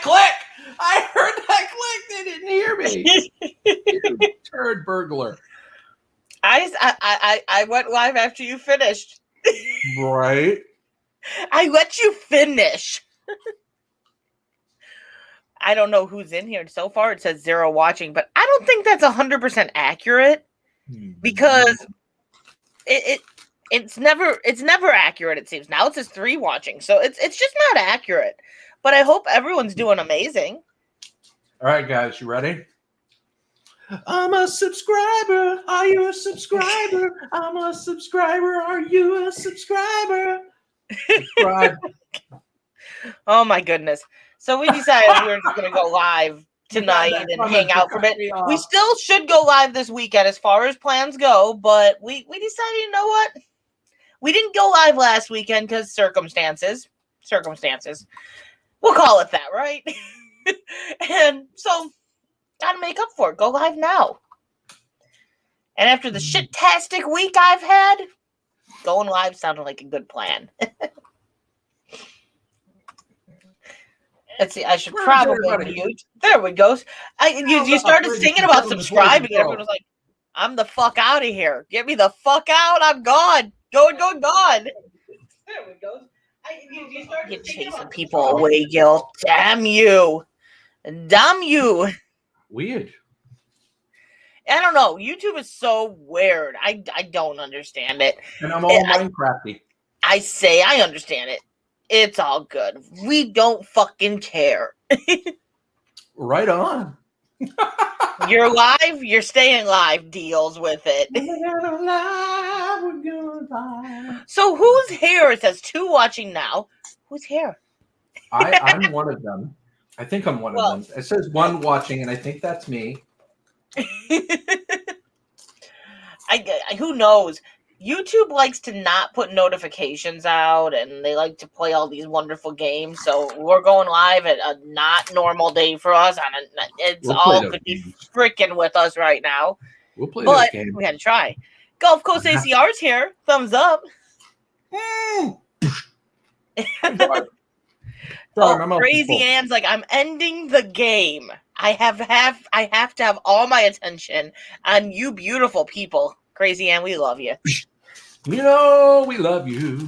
click. I heard that click. They didn't hear me. You turd burglar. I went live after you finished. Right. I let you finish. I don't know who's in here. So far it says 0 watching, but I don't think that's 100% accurate because it's never accurate, it seems. Now it says 3 watching. So it's just not accurate. But I hope everyone's doing amazing. All right, guys, you ready? I'm a subscriber. Are you a subscriber? I'm a subscriber. Are you a subscriber? Subscribe. Oh my goodness. So we decided we were just going to go live tonight and hang out for a bit. We still should go live this weekend as far as plans go, but we decided, you know what? We didn't go live last weekend because circumstances. We'll call it that, right? And so, gotta make up for it. Go live now. And after the shit-tastic week I've had, going live sounded like a good plan. Let's see, I should probably mute. There we go. You started singing about subscribing, and everyone was like, I'm the fuck out of here. Get me the fuck out. I'm gone. Gone. There we go. You're chasing people away, Gil. Damn you. Weird. I don't know. YouTube is so weird. I don't understand it. And I'm all Minecrafty. I say I understand it. It's all good. We don't fucking care. Right on. You're live. You're staying live. Deals with it. So who's here? It says 2 watching now. Who's here? I'm one of them. I think I'm one of them. It says 1 watching, and I think that's me. Who knows? YouTube likes to not put notifications out, and they like to play all these wonderful games. So we're going live at a not normal day for us. It's all could be freaking with us right now. We'll play but those games. We had to try. Gulf Coast ACR's here. Thumbs up. Crazy Ann's like, I'm ending the game. I have to have all my attention on you beautiful people. Crazy Ann, we love you. You know, we love you.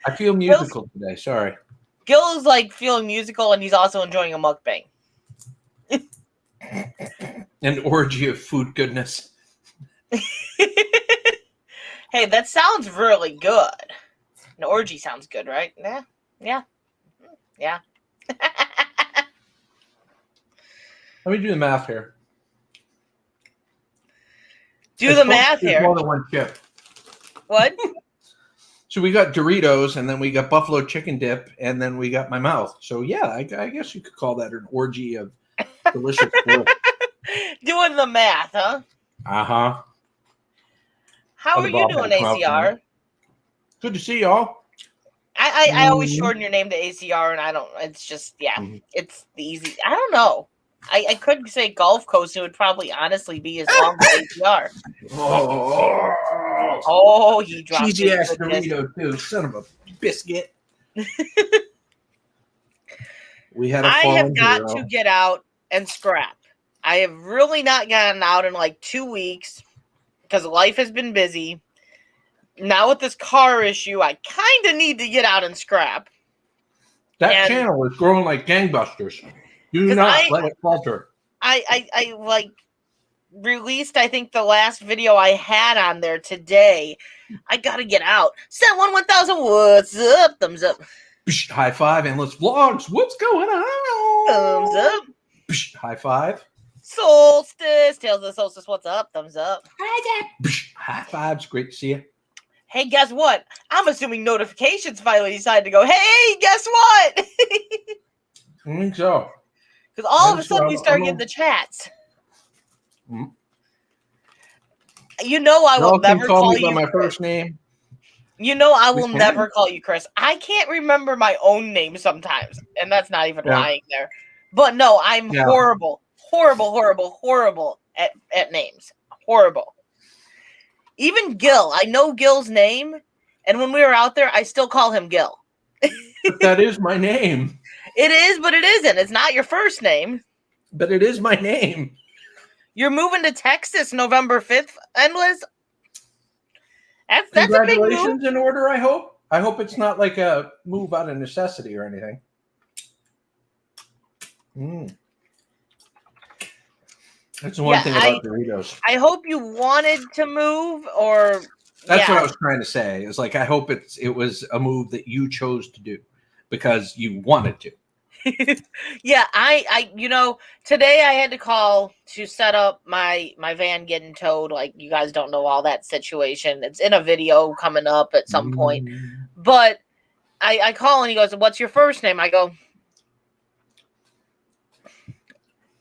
I feel musical today. Sorry. Gil is like feeling musical, and he's also enjoying a mukbang. An orgy of food goodness. Hey, that sounds really good. An orgy sounds good, right? Yeah. Let me do the math here. Do the math here. More than 1 chip. What? So we got Doritos, and then we got buffalo chicken dip, and then we got my mouth. So yeah, I guess you could call that an orgy of delicious food. Doing the math, huh? Uh-huh. How are you doing, ACR? Good to see y'all. I always shorten your name to ACR, and I don't. It's just it's the easy. I don't know. I could say Gulf Coast. It would probably honestly be as long as ACR. Oh, he dropped cheesy ass Dorito too, son of a biscuit. We had. I have got to get out and scrap. I have really not gotten out in like 2 weeks because life has been busy. Now with this car issue, I kind of need to get out and scrap. That channel is growing like gangbusters. Do not let it falter. I like released, I think, the last video I had on there today. I gotta get out. Set 1000. What's up? Thumbs up. High five, endless vlogs. What's going on? Thumbs up. High five. Solstice. Tales of the Solstice. What's up? Thumbs up. High fives. Great to see you. Hey, guess what? I'm assuming notifications finally decided to go, hey, guess what? I think so. Because all of a sudden you start getting the chats. Mm-hmm. You know I will never call you by my first name. You know I will never call you Chris. I can't remember my own name sometimes, and that's not even lying there. But no, I'm horrible at names. Horrible. Even Gil, I know Gil's name, and when we were out there, I still call him Gil. But that is my name. It is, but it isn't. It's not your first name. But it is my name. You're moving to Texas November 5th, Endless. That's a big move. Congratulations in order, I hope. I hope it's not like a move out of necessity or anything. That's the one thing about Doritos. I hope you wanted to move, or that's what I was trying to say. It's like I hope it was a move that you chose to do because you wanted to. Yeah, I today I had to call to set up my van getting towed. Like, you guys don't know all that situation. It's in a video coming up at some point. But I call and he goes, "What's your first name?" I go,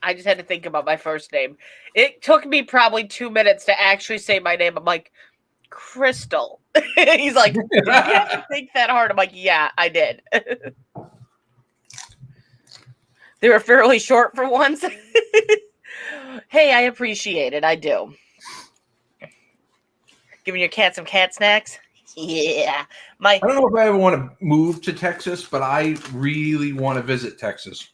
I just had to think about my first name. It took me probably 2 minutes to actually say my name. I'm like, Crystal. He's like, "Did you have to think that hard?" I'm like, "Yeah, I did." They were fairly short for once. Hey, I appreciate it. I do. Giving your cat some cat snacks? Yeah. I don't know if I ever want to move to Texas, but I really want to visit Texas.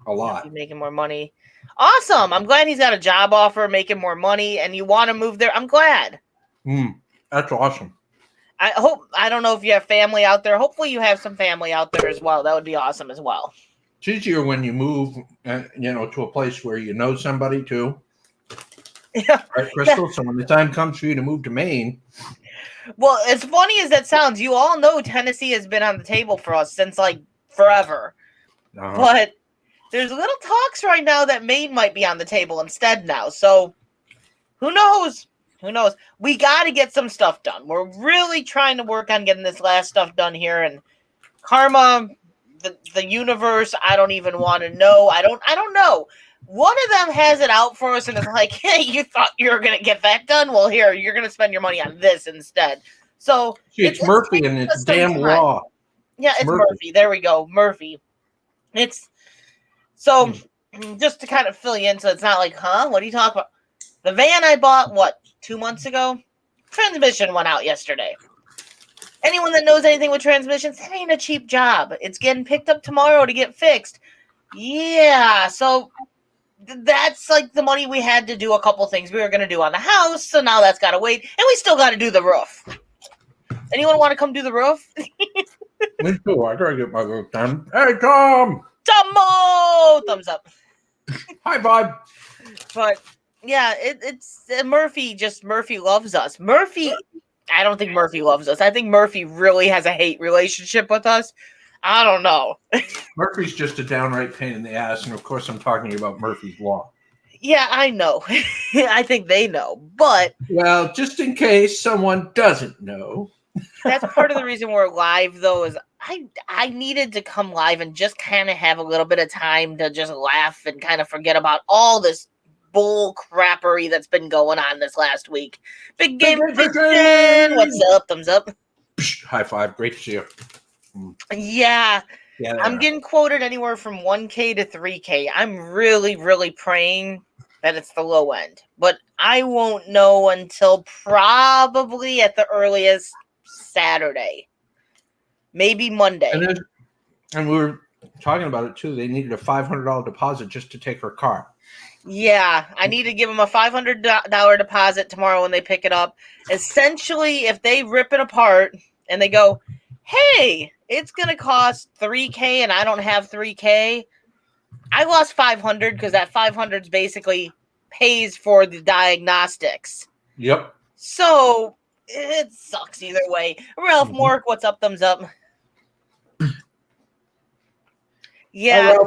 A lot. You're making more money. Awesome. I'm glad he's got a job offer, making more money, and you want to move there. I'm glad. That's awesome. I don't know if you have family out there. Hopefully you have some family out there as well. That would be awesome as well. It's easier when you move, to a place where you know somebody too. Yeah. Right, Crystal? Yeah. So when the time comes for you to move to Maine. Well, as funny as that sounds, you all know Tennessee has been on the table for us since like forever. But there's little talks right now that Maine might be on the table instead now. So who knows? Who knows? We got to get some stuff done. We're really trying to work on getting this last stuff done here. And karma, the universe, I don't even want to know. I don't know. One of them has it out for us and it's like, hey, you thought you were going to get that done? Well, here, you're going to spend your money on this instead. So it's Murphy and it's damn law. Yeah, it's Murphy. There we go. Murphy. It's so just to kind of fill you in, so it's not like, what are you talking about? The van I bought, 2 months ago? Transmission went out yesterday. Anyone that knows anything with transmissions, it ain't a cheap job. It's getting picked up tomorrow to get fixed. Yeah, so that's like the money we had to do a couple things we were going to do on the house, so now that's got to wait. And we still got to do the roof. Anyone want to come do the roof? Me too. I got to get my roof done. Hey, Tom! Tomo! Thumbs up. High five. But yeah, it's Murphy loves us. Murphy, I don't think Murphy loves us. I think Murphy really has a hate relationship with us. I don't know. Murphy's just a downright pain in the ass, and of course I'm talking about Murphy's Law. Yeah, I know. I think they know, but well, just in case someone doesn't know. That's part of the reason we're live, though, is I needed to come live and just kind of have a little bit of time to just laugh and kind of forget about all this bull crappery that's been going on this last week. Big game fiction. What's up? Thumbs up. High five. Great to see you. Yeah. I'm getting quoted anywhere from 1K to 3K. I'm really, really praying that it's the low end. But I won't know until probably at the earliest Saturday. Maybe Monday. And we were talking about it too. They needed a $500 deposit just to take her car. Yeah, I need to give them a $500 deposit tomorrow when they pick it up. Essentially, if they rip it apart and they go, hey, it's going to cost $3K and I don't have $3K, I lost $500 because that $500 basically pays for the diagnostics. Yep. So it sucks either way. Ralph Mork, what's up? Thumbs up. Yeah.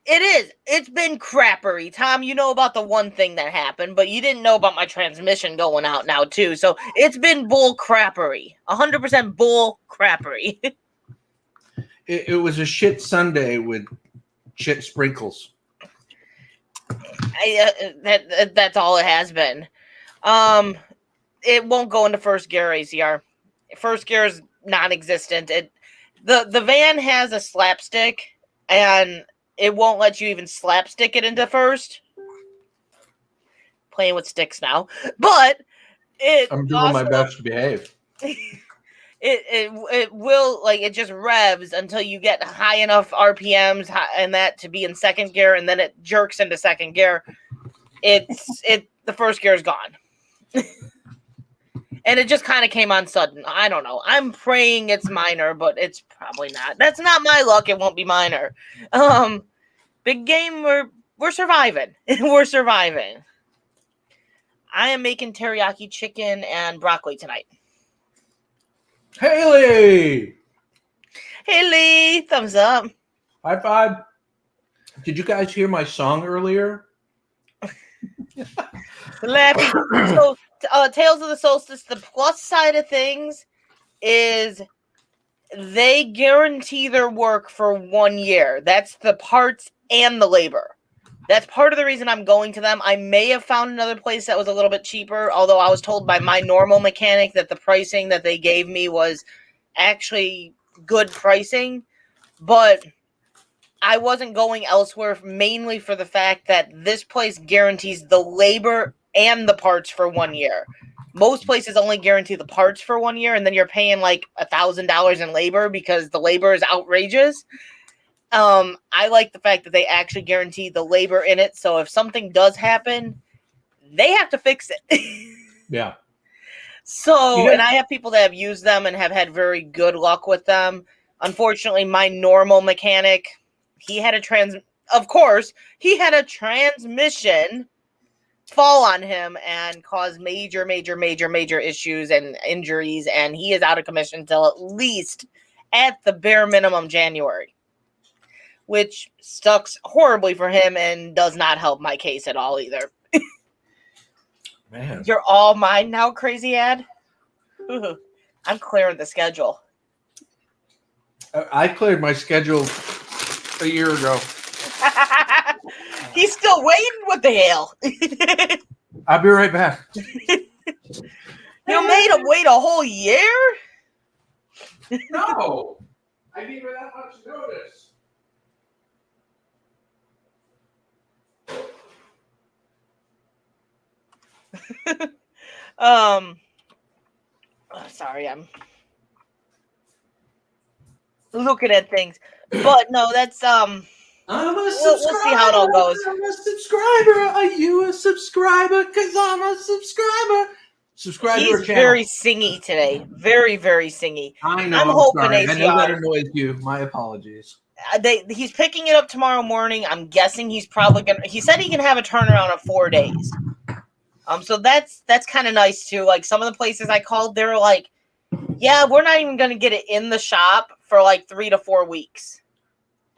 It is. It's been crappery. Tom, you know about the one thing that happened, but you didn't know about my transmission going out now, too. So it's been bull crappery. 100% bull crappery. It was a shit Sunday with shit sprinkles. That's all it has been. It won't go into first gear ACR. First gear is non-existent. The van has a slapstick, and it won't let you even slapstick it into first. Playing with sticks now. But I'm doing my best to behave. it will, like, it just revs until you get high enough RPMs and that to be in second gear, and then it jerks into second gear. The first gear is gone. And it just kind of came on sudden. I don't know. I'm praying it's minor, but it's probably not. That's not my luck. It won't be minor. Big game, we're surviving. We're surviving. I am making teriyaki chicken and broccoli tonight. Haley! Haley, thumbs up. High five. Did you guys hear my song earlier? So, Tales of the Solstice, the plus side of things is they guarantee their work for 1 year. That's the parts and the labor. That's part of the reason I'm going to them. I may have found another place that was a little bit cheaper, although I was told by my normal mechanic that the pricing that they gave me was actually good pricing. But I wasn't going elsewhere mainly for the fact that this place guarantees the labor and the parts for 1 year. Most places only guarantee the parts for 1 year, and then you're paying like $1,000 in labor because the labor is outrageous. I like the fact that they actually guarantee the labor in it. So if something does happen, they have to fix it. Yeah. So, and I have people that have used them and have had very good luck with them. Unfortunately, my normal mechanic, he had a transmission fall on him and cause major issues and injuries, and he is out of commission until at the bare minimum January, which sucks horribly for him and does not help my case at all either. Man. You're all mine now, crazy ad. I'm clearing the schedule. I cleared my schedule a year ago. He's still waiting? What the hell? I'll be right back. You made him wait a whole year? No. I gave her that much notice. Sorry, I'm looking at things. But no, that's I'm a subscriber. We'll see how it all goes. I'm a subscriber. Are you a subscriber? Because I'm a subscriber. Subscribe to our He's channel. very singy today. Very singy. I know. I'm hoping sorry. I know that ACR. annoys you. My apologies. He's picking it up tomorrow morning. I'm guessing he's probably gonna. He said he can have a turnaround of 4 days. So that's kind of nice too. Like some of the places I called, they were like, "Yeah, we're not even gonna get it in the shop for like 3 to 4 weeks."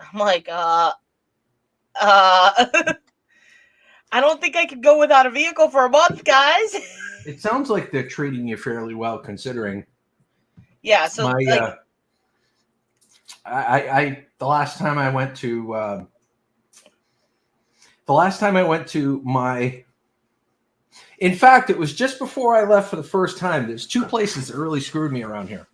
I'm like, I don't think I could go without a vehicle for a month, guys. It sounds like they're treating you fairly well, considering. Yeah. So my, the last time I went to my. In fact, it was just before I left for the first time. There's 2 places that really screwed me around here.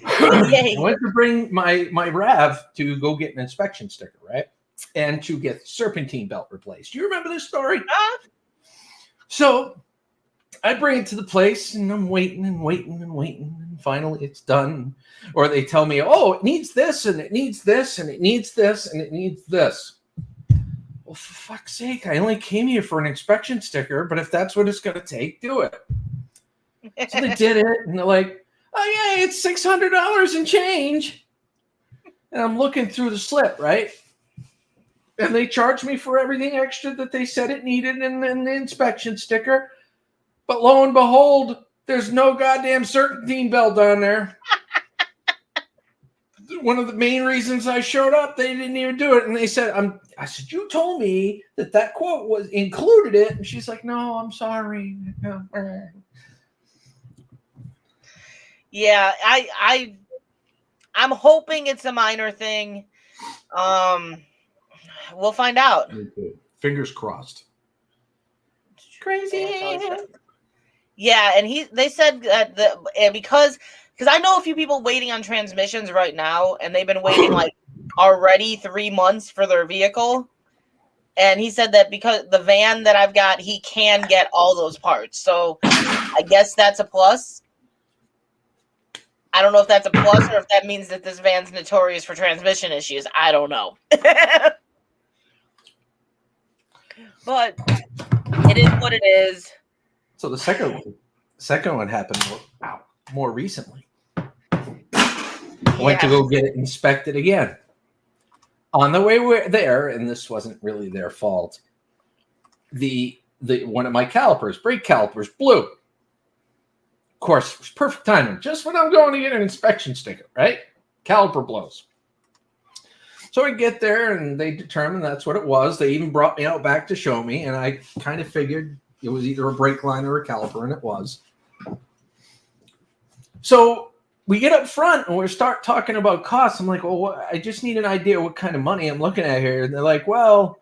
I went to bring my RAV to go get an inspection sticker, right? And to get the serpentine belt replaced. Do you remember this story? So I bring it to the place and I'm waiting. And finally it's done. Or they tell me, oh, it needs this and it needs this and it needs this and it needs this. Well, for fuck's sake, I only came here for an inspection sticker, but if that's what it's going to take, do it. So they did it and they're like, oh yeah, it's $600 and change. And I'm looking through the slip, right? And they charged me for everything extra that they said it needed in the inspection sticker. But lo and behold, there's no goddamn serpentine belt on there. One of the main reasons I showed up, they didn't even do it. And they said, I said, you told me that quote was included it. And she's like, no, I'm sorry. Yeah, I'm hoping it's a minor thing. We'll find out. Fingers crossed. Crazy. Yeah, and they said that because I know a few people waiting on transmissions right now, and they've been waiting like already 3 months for their vehicle. And he said that because the van that I've got, he can get all those parts. So I guess that's a plus. I don't know if that's a plus or if that means that this van's notorious for transmission issues. I don't know. But it is what it is. So the second one happened more recently. I went to go get it inspected again. On the way there, and this wasn't really their fault, the one of my brake calipers blew. Of course, it was perfect timing. Just when I'm going to get an inspection sticker, right? Caliper blows. So I get there, and they determine that's what it was. They even brought me out back to show me, and I kind of figured it was either a brake line or a caliper, and it was. So we get up front, and we start talking about costs. I'm like, well, I just need an idea what kind of money I'm looking at here. And they're like, well,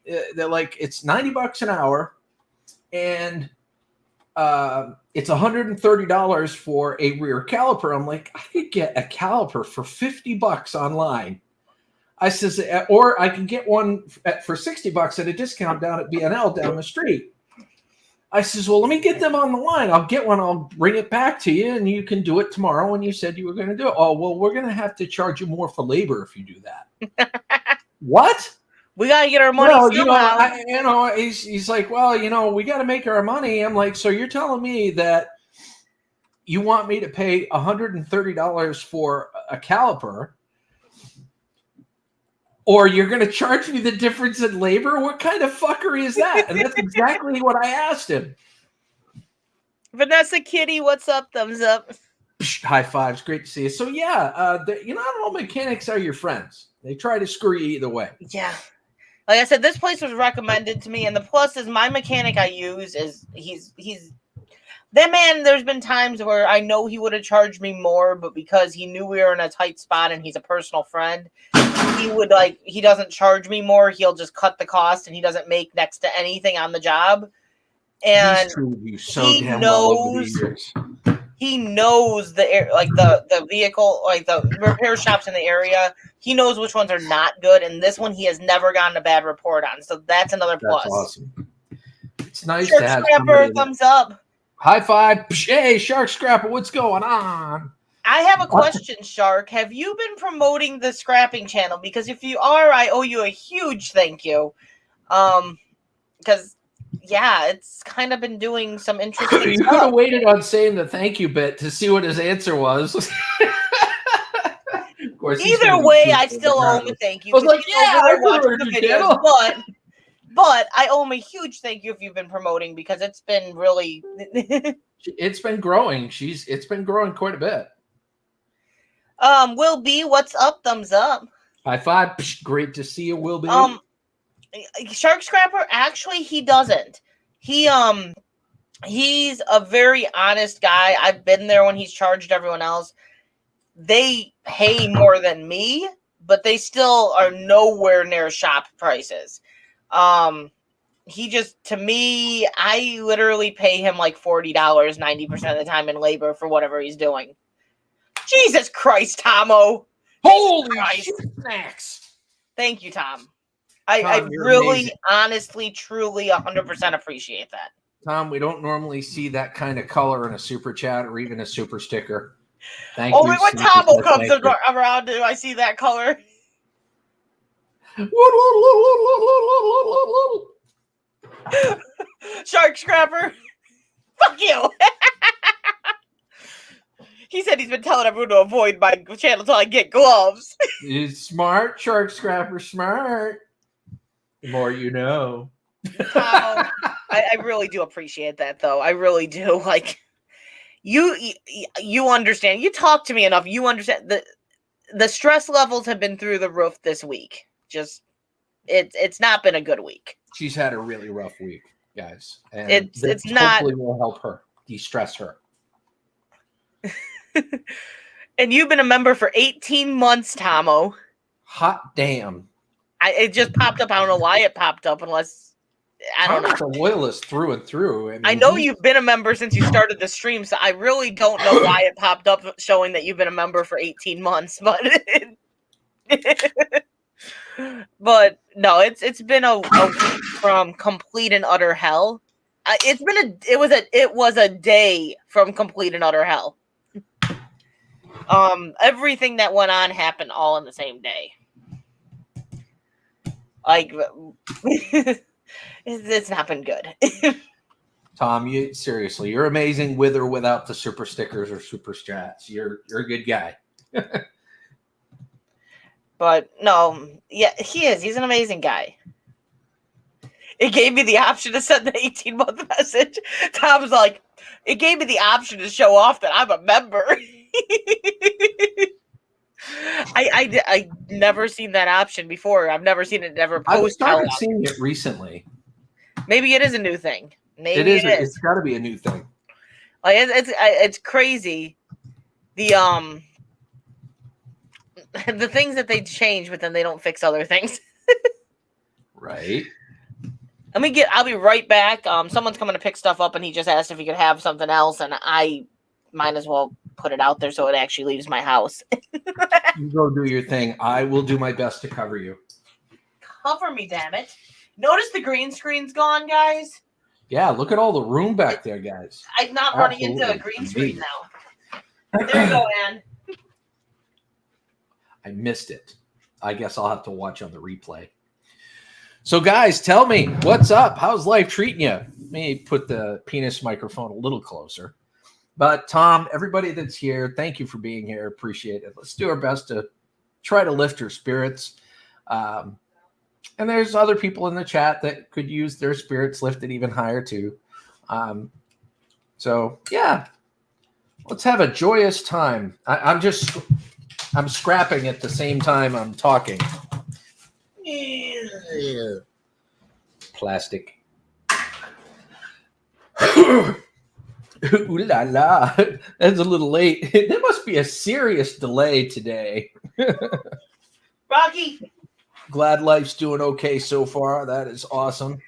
it's $90 an hour, and it's $130 for a rear caliper. I'm like, I could get a caliper for $50 online. I says, or I can get one for $60 at a discount down at B&L down the street. I says, well, let me get them on the line. I'll get one. I'll bring it back to you, and you can do it tomorrow when you said you were going to do it. Oh, well, we're going to have to charge you more for labor if you do that. What? We got to get our money somehow. He's like, well, we got to make our money. I'm like, so you're telling me that you want me to pay $130 for a caliper, or you're going to charge me the difference in labor? What kind of fuckery is that? And that's exactly what I asked him. Vanessa Kitty, what's up? Thumbs up. High fives. Great to see you. So, yeah, not all mechanics are your friends. They try to screw you either way. Yeah. Like I said, this place was recommended to me. And the plus is my mechanic I use is he's that man. There's been times where I know he would have charged me more, but because he knew we were in a tight spot and he's a personal friend, he doesn't charge me more. He'll just cut the cost, and he doesn't make next to anything on the job. And he knows the vehicle, like the repair shops in the area. He knows which ones are not good, and this one he has never gotten a bad report on. So that's another plus. That's awesome. It's nice Shark to have Scrapper, thumbs up. High five. Hey, Shark Scrapper, what's going on? I have a question, Shark. Have you been promoting the scrapping channel? Because if you are, I owe you a huge thank you. Because it's kind of been doing some interesting you stuff. could have waited on saying the thank you bit to see what his answer was. Of course, either way, I still owe him a thank you. I was like, I watching the videos, but I owe him a huge thank you if you've been promoting, because it's been really it's been growing. It's been growing quite a bit. Will B, what's up? Thumbs up. High five. Great to see you, Will B. Shark Scrapper, actually, he doesn't. He's a very honest guy. I've been there when he's charged everyone else. They pay more than me, but they still are nowhere near shop prices. To me, I literally pay him like $40 90% of the time in labor for whatever he's doing. Jesus Christ, Tomo. Holy snacks. Thank you, Tom. I really, amazing. Honestly, truly 100% appreciate that. Tom, we don't normally see that kind of color in a super chat or even a super sticker. Thank you. Only when Tomo comes around do I see that color. Shark Scrapper. Fuck you. He said he's been telling everyone to avoid my channel until I get gloves. He's smart, Shark Scrapper, smart. The more you know. I really do appreciate that, though. I really do. Like, you understand. You talk to me enough. You understand. The stress levels have been through the roof this week. Just, it's not been a good week. She's had a really rough week, guys. And it's not. Hopefully will help her, de-stress her. And you've been a member for 18 months, Tomo. Hot damn. It just popped up. I don't know why it popped up, unless I don't know. I'm a loyalist through and through. I know you've been a member since you started the stream, so I really don't know why it popped up showing that you've been a member for 18 months. But but no, it's been a week from complete and utter hell. It was a day from complete and utter hell. Everything that went on happened all in the same day. Like, it's not been good. Tom, you're amazing with or without the super stickers or super chats. You're a good guy. But no, yeah, he is. He's an amazing guy. It gave me the option to send the 18-month message. Tom's like, it gave me the option to show off that I'm a member. I never seen that option before. I've never seen it ever post. I've started seeing it recently. Maybe it is a new thing. Maybe it is. It's got to be a new thing. Like it's crazy. The things that they change, but then they don't fix other things. Right. I'll be right back. Someone's coming to pick stuff up, and he just asked if he could have something else, and I might as well put it out there so it actually leaves my house. You go do your thing. I will do my best to cover you. Cover me, damn it. Notice the green screen's gone, guys? Yeah, look at all the room back there, guys. I'm not running into a green screen now. There you go, Ann. I missed it. I guess I'll have to watch on the replay. So, guys, tell me, what's up? How's life treating you? Let me put the penis microphone a little closer. But, Tom, everybody that's here, thank you for being here. Appreciate it. Let's do our best to try to lift your spirits. And there's other people in the chat that could use their spirits lifted even higher, too. So, yeah, let's have a joyous time. I'm scrapping at the same time I'm talking. Plastic. Ooh la la. That's a little late. There must be a serious delay today. Rocky. Glad life's doing okay so far. That is awesome.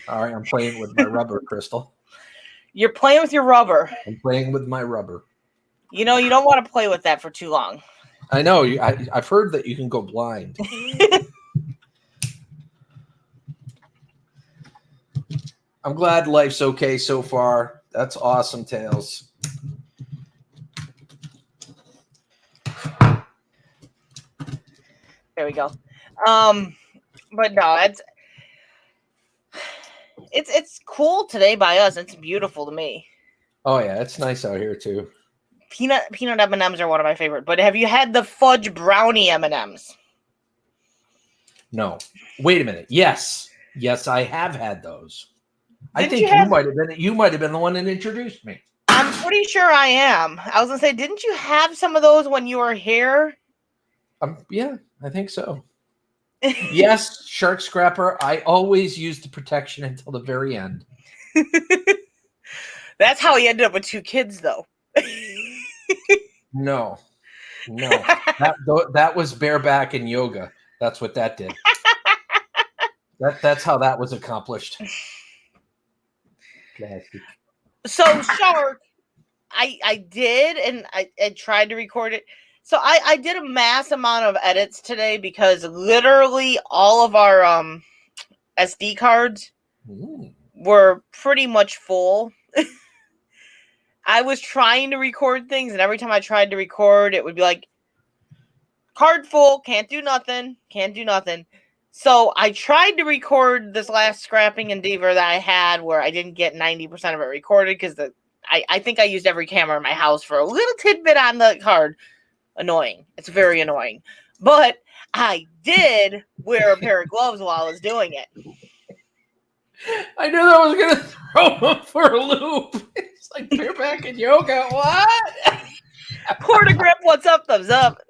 All right, I'm playing with my rubber, Crystal. You're playing with your rubber. I'm playing with my rubber. You know, you don't want to play with that for too long. I know. I've heard that you can go blind. I'm glad life's okay so far. That's awesome, Tails. There we go. But no, it's cool today by us. It's beautiful to me. Oh yeah, it's nice out here too. Peanut M&Ms are one of my favorite. But have you had the fudge brownie M&Ms? No. Wait a minute. Yes, I have had those. I think you might have been the one that introduced me. I'm pretty sure I am. I was gonna say, didn't you have some of those when you were here? Yeah, I think so. Yes, Shark Scrapper. I always use the protection until the very end. That's how he ended up with 2 kids, though. No. That was bareback and yoga. That's what that did. That's how that was accomplished. Plastic. So Shark, I did, and I tried to record it. So I did a mass amount of edits today because literally all of our SD cards were pretty much full. I was trying to record things, and every time I tried to record, it would be like, card full, can't do nothing. So I tried to record this last scrapping endeavor that I had where I didn't get 90% of it recorded because I think I used every camera in my house for a little tidbit on the card. Annoying. It's very annoying. But I did wear a pair of gloves while I was doing it. I knew that was going to throw him for a loop. It's like bareback and yoga. What? Quarter grip, what's up? Thumbs up.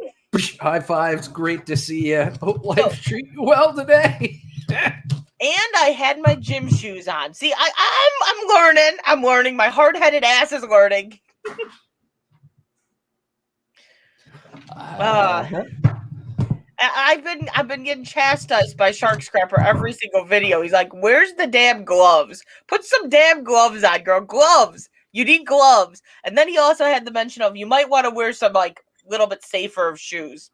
High fives. Great to see you. Hope life treat you well today. And I had my gym shoes on. See, I'm learning. I'm learning. My hard-headed ass is learning. I've been getting chastised by Shark Scrapper every single video. He's like, "Where's the damn gloves? Put some damn gloves on, girl. Gloves. You need gloves." And then he also had the mention of you might want to wear some like little bit safer shoes.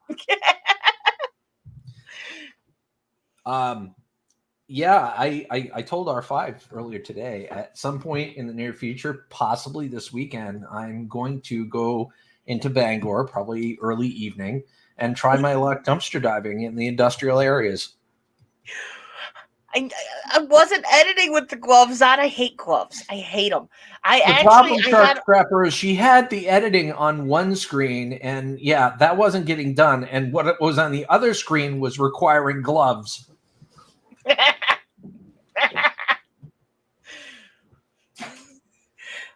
Yeah, I told R5 earlier today, at some point in the near future, possibly this weekend, I'm going to go into Bangor, probably early evening, and try my luck dumpster diving in the industrial areas. I wasn't editing with the gloves on. I hate gloves. I hate them. The problem, Shark Scrapper, is she had the editing on one screen, and yeah, that wasn't getting done. And what it was on the other screen was requiring gloves.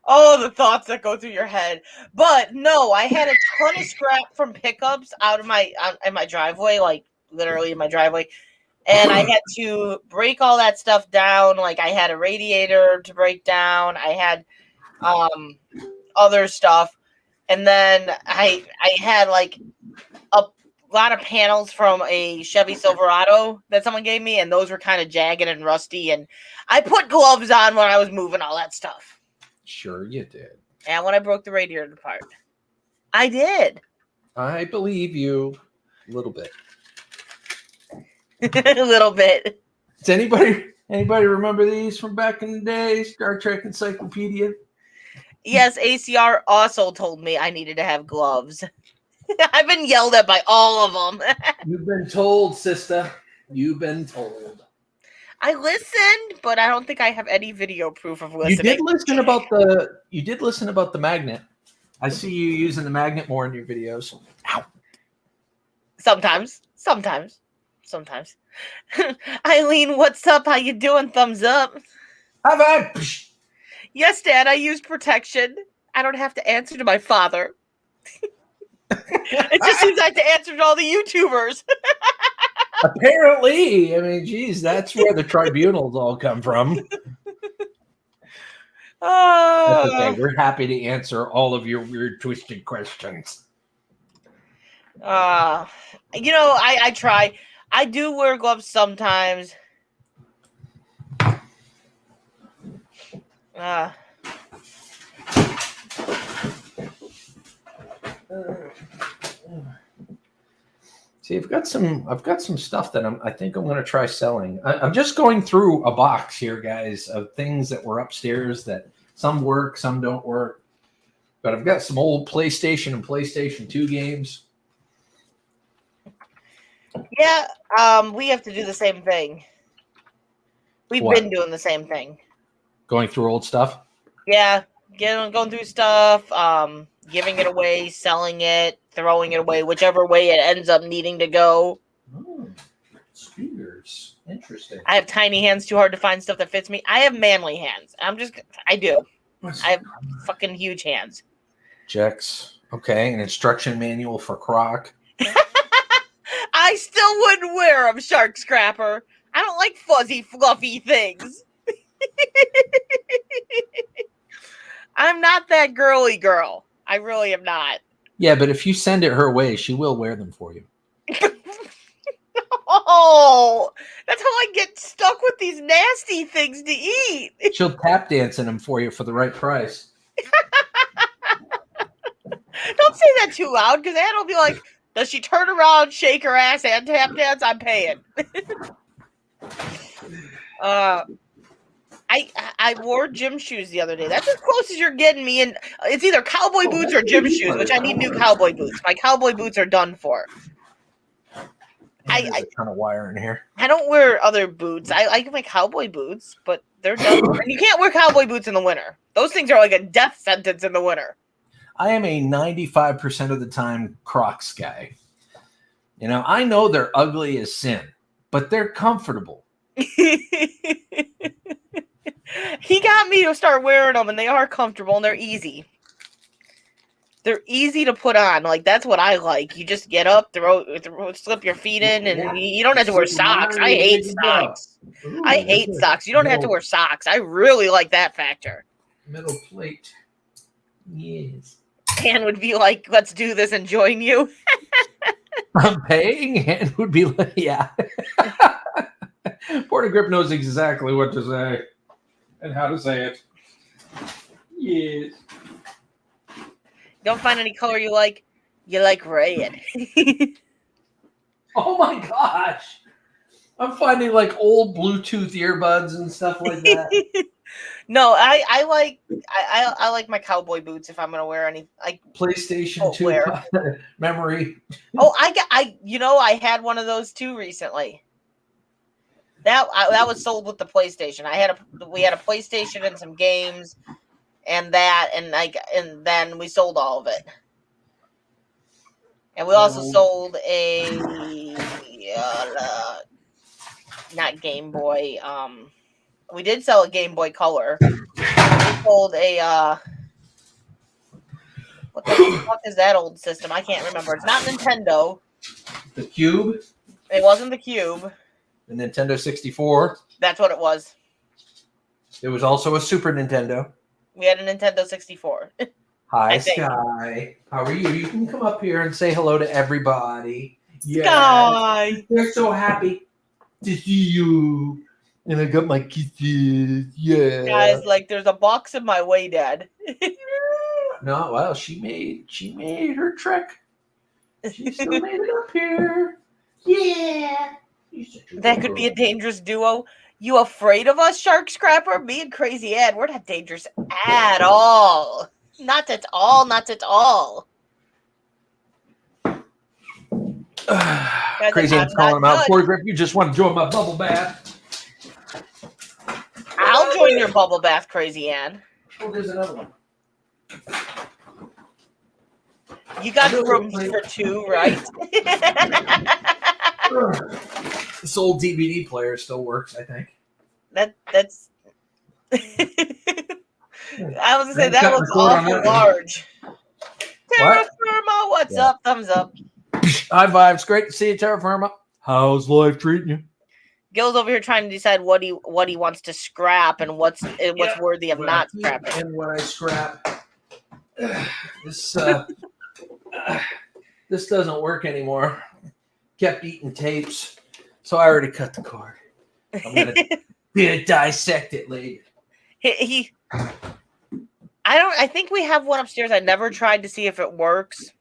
Oh, the thoughts that go through your head. But no, I had a ton of scrap from pickups out of in my driveway, like literally in my driveway. And I had to break all that stuff down. Like I had a radiator to break down. I had other stuff. And then I had like a lot of panels from a Chevy Silverado that someone gave me, and those were kind of jagged and rusty. And I put gloves on when I was moving all that stuff. Sure you did. And when I broke the radiator apart. I did. I believe you a little bit. A little bit. Does anybody remember these from back in the day? Star Trek Encyclopedia? Yes, ACR also told me I needed to have gloves. I've been yelled at by all of them. You've been told, sister. You've been told. I listened, but I don't think I have any video proof of listening. You did listen about the magnet. I see you using the magnet more in your videos. Ow. Sometimes. Eileen, what's up? How you doing? Thumbs up. High five. Yes, Dad, I use protection. I don't have to answer to my father. It just seems like to answer to all the YouTubers. Apparently. I mean, geez, that's where the tribunals all come from. That's okay. We're happy to answer all of your weird, twisted questions. I try. I do wear gloves sometimes. See, I've got some stuff that I think I'm going to try selling. I'm just going through a box here, guys, of things that were upstairs that some work, some don't work. But I've got some old PlayStation and PlayStation 2 games. Yeah, we have to do the same thing. We've been doing the same thing. Going through old stuff? Yeah, going through stuff, giving it away, selling it, throwing it away, whichever way it ends up needing to go. Oh, speakers. Interesting. I have tiny hands, too hard to find stuff that fits me. I have manly hands. I do. I have fucking huge hands. Jex. Okay, an instruction manual for Croc. I still wouldn't wear them, Shark Scrapper. I don't like fuzzy, fluffy things. I'm not that girly girl. I really am not. Yeah, but if you send it her way, she will wear them for you. Oh, that's how I get stuck with these nasty things to eat. She'll tap dance in them for you for the right price. Don't say that too loud, because Ann will be like, does she turn around, shake her ass, and tap dance? I'm paying. I wore gym shoes the other day. That's as close as you're getting me. And it's either cowboy boots or gym shoes, which I need new cowboy boots. My cowboy boots are done for. There's a ton of wire in here. I don't wear other boots. I like my cowboy boots, but they're done. And you can't wear cowboy boots in the winter. Those things are like a death sentence in the winter. I am a 95% of the time Crocs guy. You know, I know they're ugly as sin, but they're comfortable. He got me to start wearing them, and they are comfortable, and they're easy. They're easy to put on. Like, that's what I like. You just get up, slip your feet in, and you don't have to wear socks. I hate socks. I hate socks. You don't have to wear socks. I really like that factor. Metal plate. Yes. Ann would be like, let's do this and join you. I'm paying, and would be like, yeah. Porta Grip knows exactly what to say and how to say it. Yes. Don't find any color you like red. Oh my gosh. I'm finding like old Bluetooth earbuds and stuff like that. No, I like my cowboy boots if I'm gonna wear any like PlayStation 2 footwear. memory. Oh, I had one of those too recently. That was sold with the PlayStation. We had a PlayStation and some games, and then we sold all of it. And we also sold a not Game Boy. We did sell a Game Boy Color. We sold a what the fuck is that old system? I can't remember. It's not Nintendo. The Cube. It wasn't the Cube. The Nintendo 64. That's what it was. There was also a Super Nintendo. We had a Nintendo 64. Hi, Sky. How are you? You can come up here and say hello to everybody. Sky. They're so happy to see you. And I got my kisses. Yeah. Guys, like there's a box in my way, Dad. No, well, she made her trick. She still made it up here. Yeah. That could be a dangerous duo. You afraid of us, Shark Scrapper? Me and Crazy Ed, we're not dangerous at all. Not at all. Not at all. Crazy Ed's calling him out. Poor Grip, you just want to join my bubble bath. I'll join your bubble bath, Crazy Ann. Oh, there's another one. You got room for two, right? This old DVD player still works, I think. That's. I was gonna say that looks awful large. Terra Firma, what's up? Thumbs up. High vibes. Great to see you, Terra Firma. How's life treating you? Gil's over here trying to decide what he wants to scrap and what's worthy of not scrapping. And what I scrap, this doesn't work anymore. Kept eating tapes, so I already cut the cord. I'm gonna dissect it later. I think we have one upstairs. I never tried to see if it works.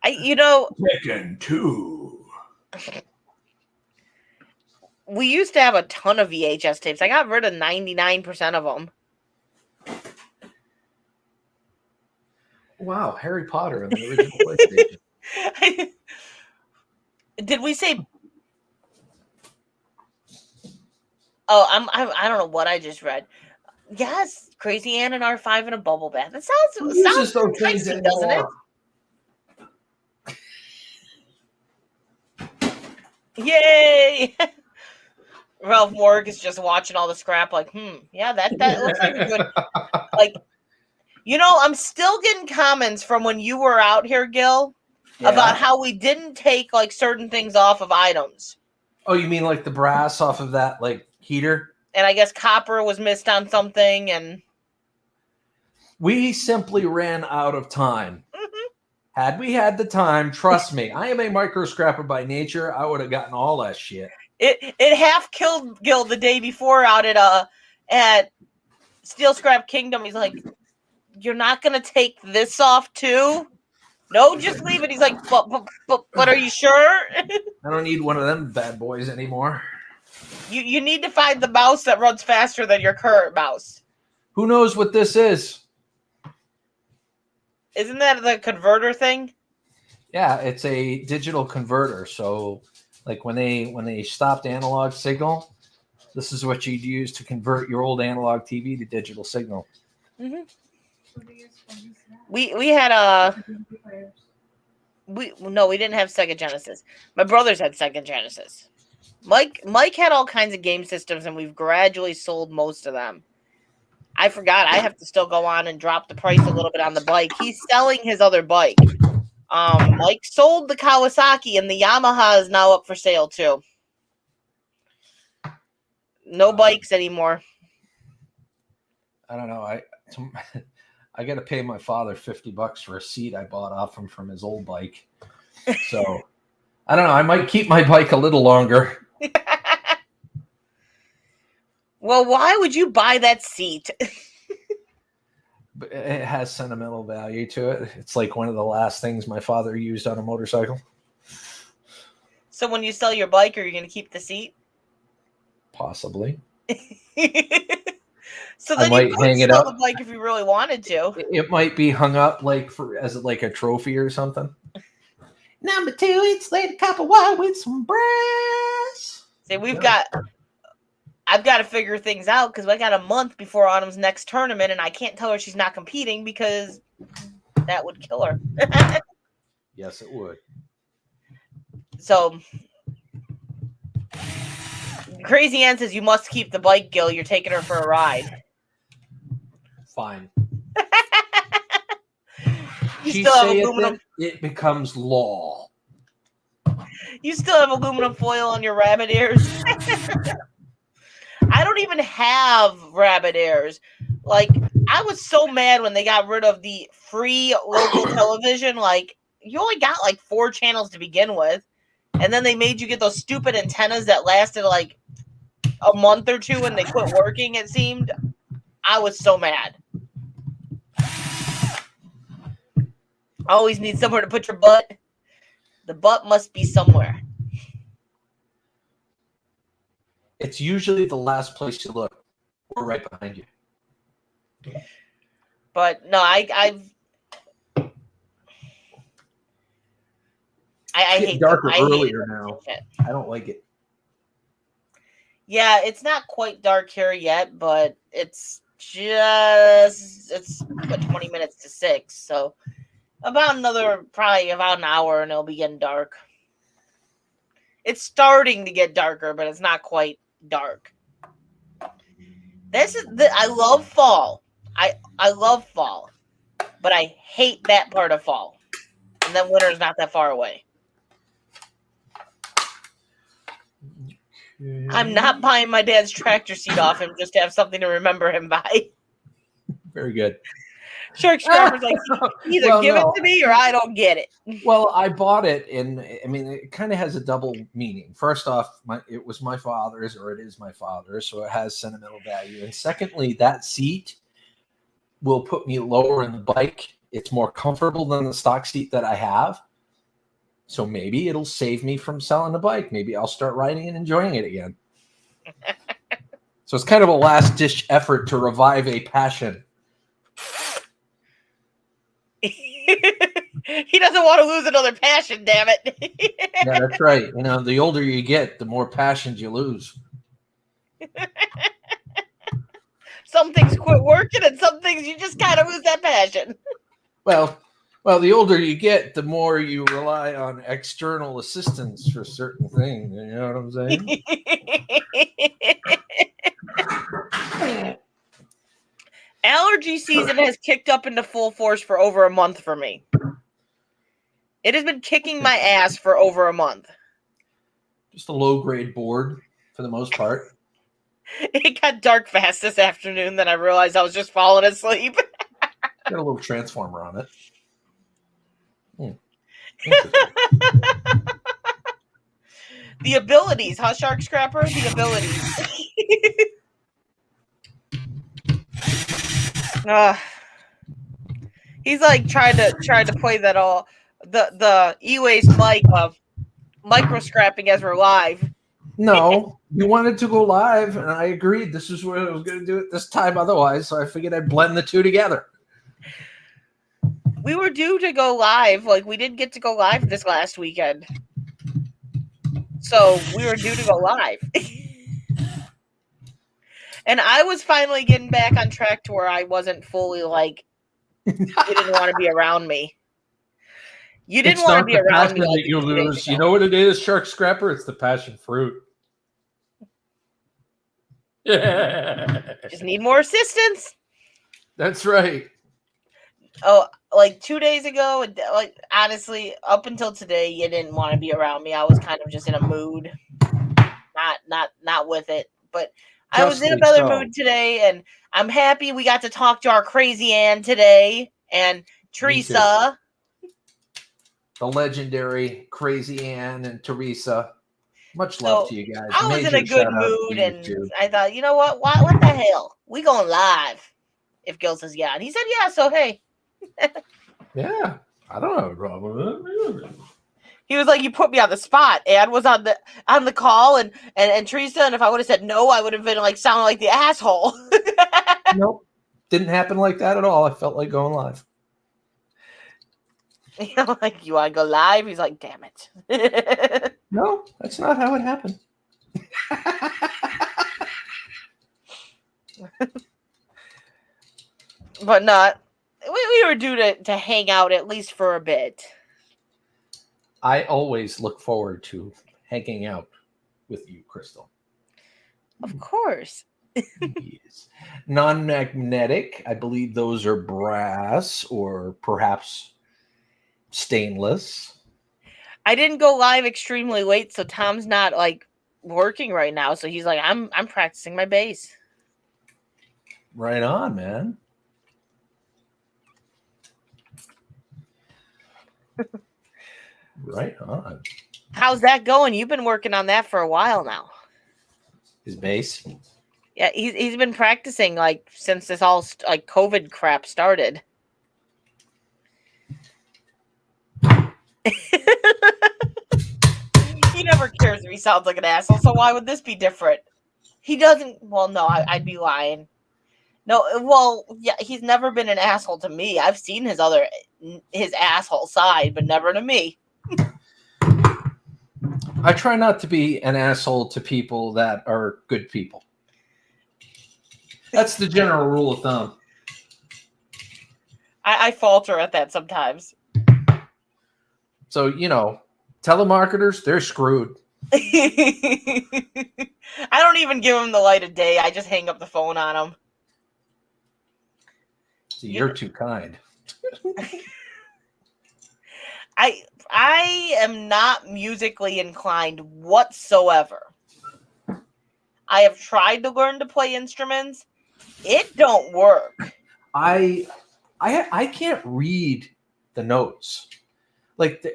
Tekken 2. We used to have a ton of VHS tapes. I got rid of 99% of them. Wow, Harry Potter in the original PlayStation. Did we say? Oh, I don't know what I just read. Yes, Crazy Ann and R5 in a bubble bath. It sounds enticing, doesn't it? Yay! Ralph Morg is just watching all the scrap, like, yeah, that looks like a good. Like, I'm still getting comments from when you were out here, Gil, about how we didn't take like certain things off of items. Oh, you mean like the brass off of that like heater? And I guess copper was missed on something, and we simply ran out of time. Had we had the time, trust me, I am a micro scrapper by nature. I would have gotten all that shit. It half killed Gil the day before out at Steel Scrap Kingdom. He's like, "You're not gonna take this off too?" No, just leave it. He's like, "But are you sure?" I don't need one of them bad boys anymore. You need to find the mouse that runs faster than your current mouse. Who knows what this is? Isn't that the converter thing? Yeah, it's a digital converter. So, like when they stopped analog signal, this is what you'd use to convert your old analog TV to digital signal. Mm-hmm. We had we didn't have Sega Genesis. My brothers had Sega Genesis. Mike had all kinds of game systems, and we've gradually sold most of them. I forgot. I have to still go on and drop the price a little bit on the bike. He's selling his other bike. Mike sold the Kawasaki, and the Yamaha is now up for sale too. No bikes anymore. I don't know. I got to pay my father $50 for a seat I bought off him from his old bike. So I don't know. I might keep my bike a little longer. Well, why would you buy that seat? But it has sentimental value to it. It's like one of the last things my father used on a motorcycle. So when you sell your bike, are you going to keep the seat? Possibly. So then I you might could hang it sell up. the bike if you really wanted to. It might be hung up like as like a trophy or something. Number 2, it's laid a cup of wine with some brass. See, I've got to figure things out because I got a month before Autumn's next tournament, and I can't tell her she's not competing because that would kill her. Yes, it would. So, Crazy Ann says you must keep the bike, Gil. You're taking her for a ride. Fine. You still have aluminum. It becomes law. You still have aluminum foil on your rabbit ears. I don't even have rabbit ears. Like, I was so mad when they got rid of the free local television. Like, you only got like 4 channels to begin with. And then they made you get those stupid antennas that lasted like a month or 2 and they quit working, it seemed. I was so mad. Always need somewhere to put your butt. The butt must be somewhere. It's usually the last place you look. We're right behind you. But no, I hate darker I earlier now. I don't like it. Yeah, it's not quite dark here yet, but it's what, 20 minutes to 6, so probably about an hour and it'll be getting dark. It's starting to get darker, but it's not quite dark. I love fall. I love fall, but I hate that part of fall. And then winter's not that far away. Okay. I'm not buying my dad's tractor seat off him just to have something to remember him by. Very good. Shark Scrapper's like, either give it to me or I don't get it. Well, I bought it, and I mean, it kind of has a double meaning. First off, it was my father's, or it is my father's, so it has sentimental value. And secondly, that seat will put me lower in the bike. It's more comfortable than the stock seat that I have. So maybe it'll save me from selling the bike. Maybe I'll start riding and enjoying it again. So it's kind of a last-ditch effort to revive a passion. He doesn't want to lose another passion, damn it. Yeah, that's right. You know, the older you get, the more passions you lose. Some things quit working, and some things you just kind of lose that passion. Well, the older you get, the more you rely on external assistance for certain things. You know what I'm saying? Allergy season has kicked up into full force for over a month for me. It has been kicking my ass for over a month. Just a low-grade board for the most part. It got dark fast this afternoon, then I realized I was just falling asleep. Got a little transformer on it. The abilities, huh, Shark Scrapper? The abilities. He's like trying to play that all the E-Waste mic of micro scrapping as we're live. No, you wanted to go live, and I agreed. This is what I was going to do it this time otherwise, so I figured I'd blend the two together. We were due to go live. Like, we didn't get to go live this last weekend. So we were due to go live. And I was finally getting back on track to where I wasn't fully like, you didn't want to be around me. You didn't want to be around me. Like you lose. You know what it is, Shark Scrapper? It's the passion fruit. Yeah. Just need more assistance. That's right. Oh, like 2 days ago, like honestly, up until today, you didn't want to be around me. I was kind of just in a mood, not with it. But I was in a better mood today, and I'm happy we got to talk to our Crazy Ann today and Teresa. The legendary Crazy Ann and Teresa. Much love to you guys. I was in a good mood, and I thought, you know what? What the hell? We going live if Gil says yeah. And he said yeah, so hey. Yeah, I don't have a problem with it. He was like, "You put me on the spot." Ann was on the call, and Teresa, and if I would have said no, I would have been like sounding like the asshole. Nope, didn't happen like that at all. I felt like going live. Like, you want to go live? He's like, "Damn it." No, that's not how it happened. But not. We were due to hang out at least for a bit. I always look forward to hanging out with you, Crystal. Of course. Yes. Non-magnetic, I believe those are brass or perhaps stainless. I didn't go live extremely late, so Tom's not like working right now. So he's like, I'm practicing my bass. Right on, man. Right on. How's that going? You've been working on that for a while now. His bass? Yeah, he's been practicing like since this all like COVID crap started. He never cares if he sounds like an asshole, so why would this be different? He doesn't. Well, no, I'd be lying. No, well, yeah, he's never been an asshole to me. I've seen his asshole side, but never to me. I try not to be an asshole to people that are good people. That's the general rule of thumb. I falter at that sometimes. So, telemarketers, they're screwed. I don't even give him the light of day. I just hang up the phone on him. See, you're too kind. I am not musically inclined whatsoever. I have tried to learn to play instruments. It don't work. I can't read the notes. Like,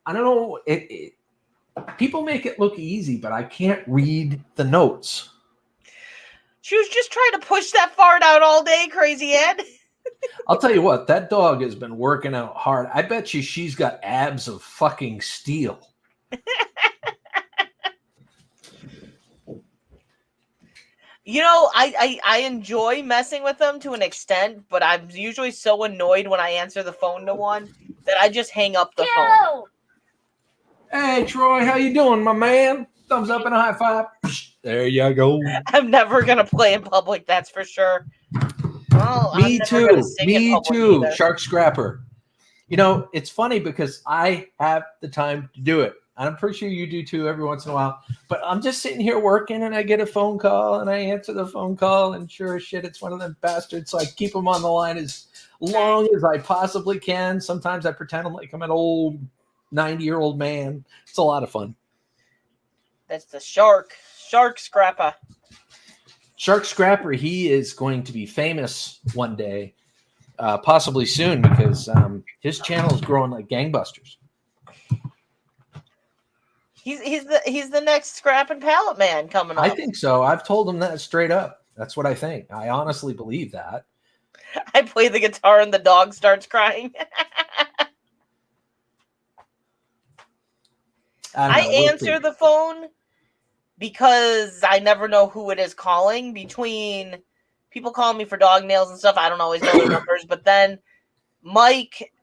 I don't know. People make it look easy, but I can't read the notes. She was just trying to push that fart out all day, crazy Ed. I'll tell you what, that dog has been working out hard. I bet you she's got abs of fucking steel. I enjoy messing with them to an extent, but I'm usually so annoyed when I answer the phone to one that I just hang up the phone. Hey, Troy, how you doing, my man? Thumbs up and a high five. There you go. I'm never going to play in public, that's for sure. Well, Me too. Me too, either. Shark Scrapper. It's funny because I have the time to do it. I'm pretty sure you do too every once in a while. But I'm just sitting here working and I get a phone call and I answer the phone call and sure as shit, it's one of them bastards. So I keep them on the line as long as I possibly can. Sometimes I pretend like I'm an old 90-year-old man. It's a lot of fun. That's the Shark Scrapper. Shark Scrapper, he is going to be famous one day, possibly soon, because his channel is growing like gangbusters. He's the next Scrap and Pallet Man coming up. I think so. I've told him that straight up. That's what I think. I honestly believe that. I play the guitar and the dog starts crying. I answer the phone because I never know who it is calling. Between people calling me for dog nails and stuff, I don't always know the numbers. But then Mike,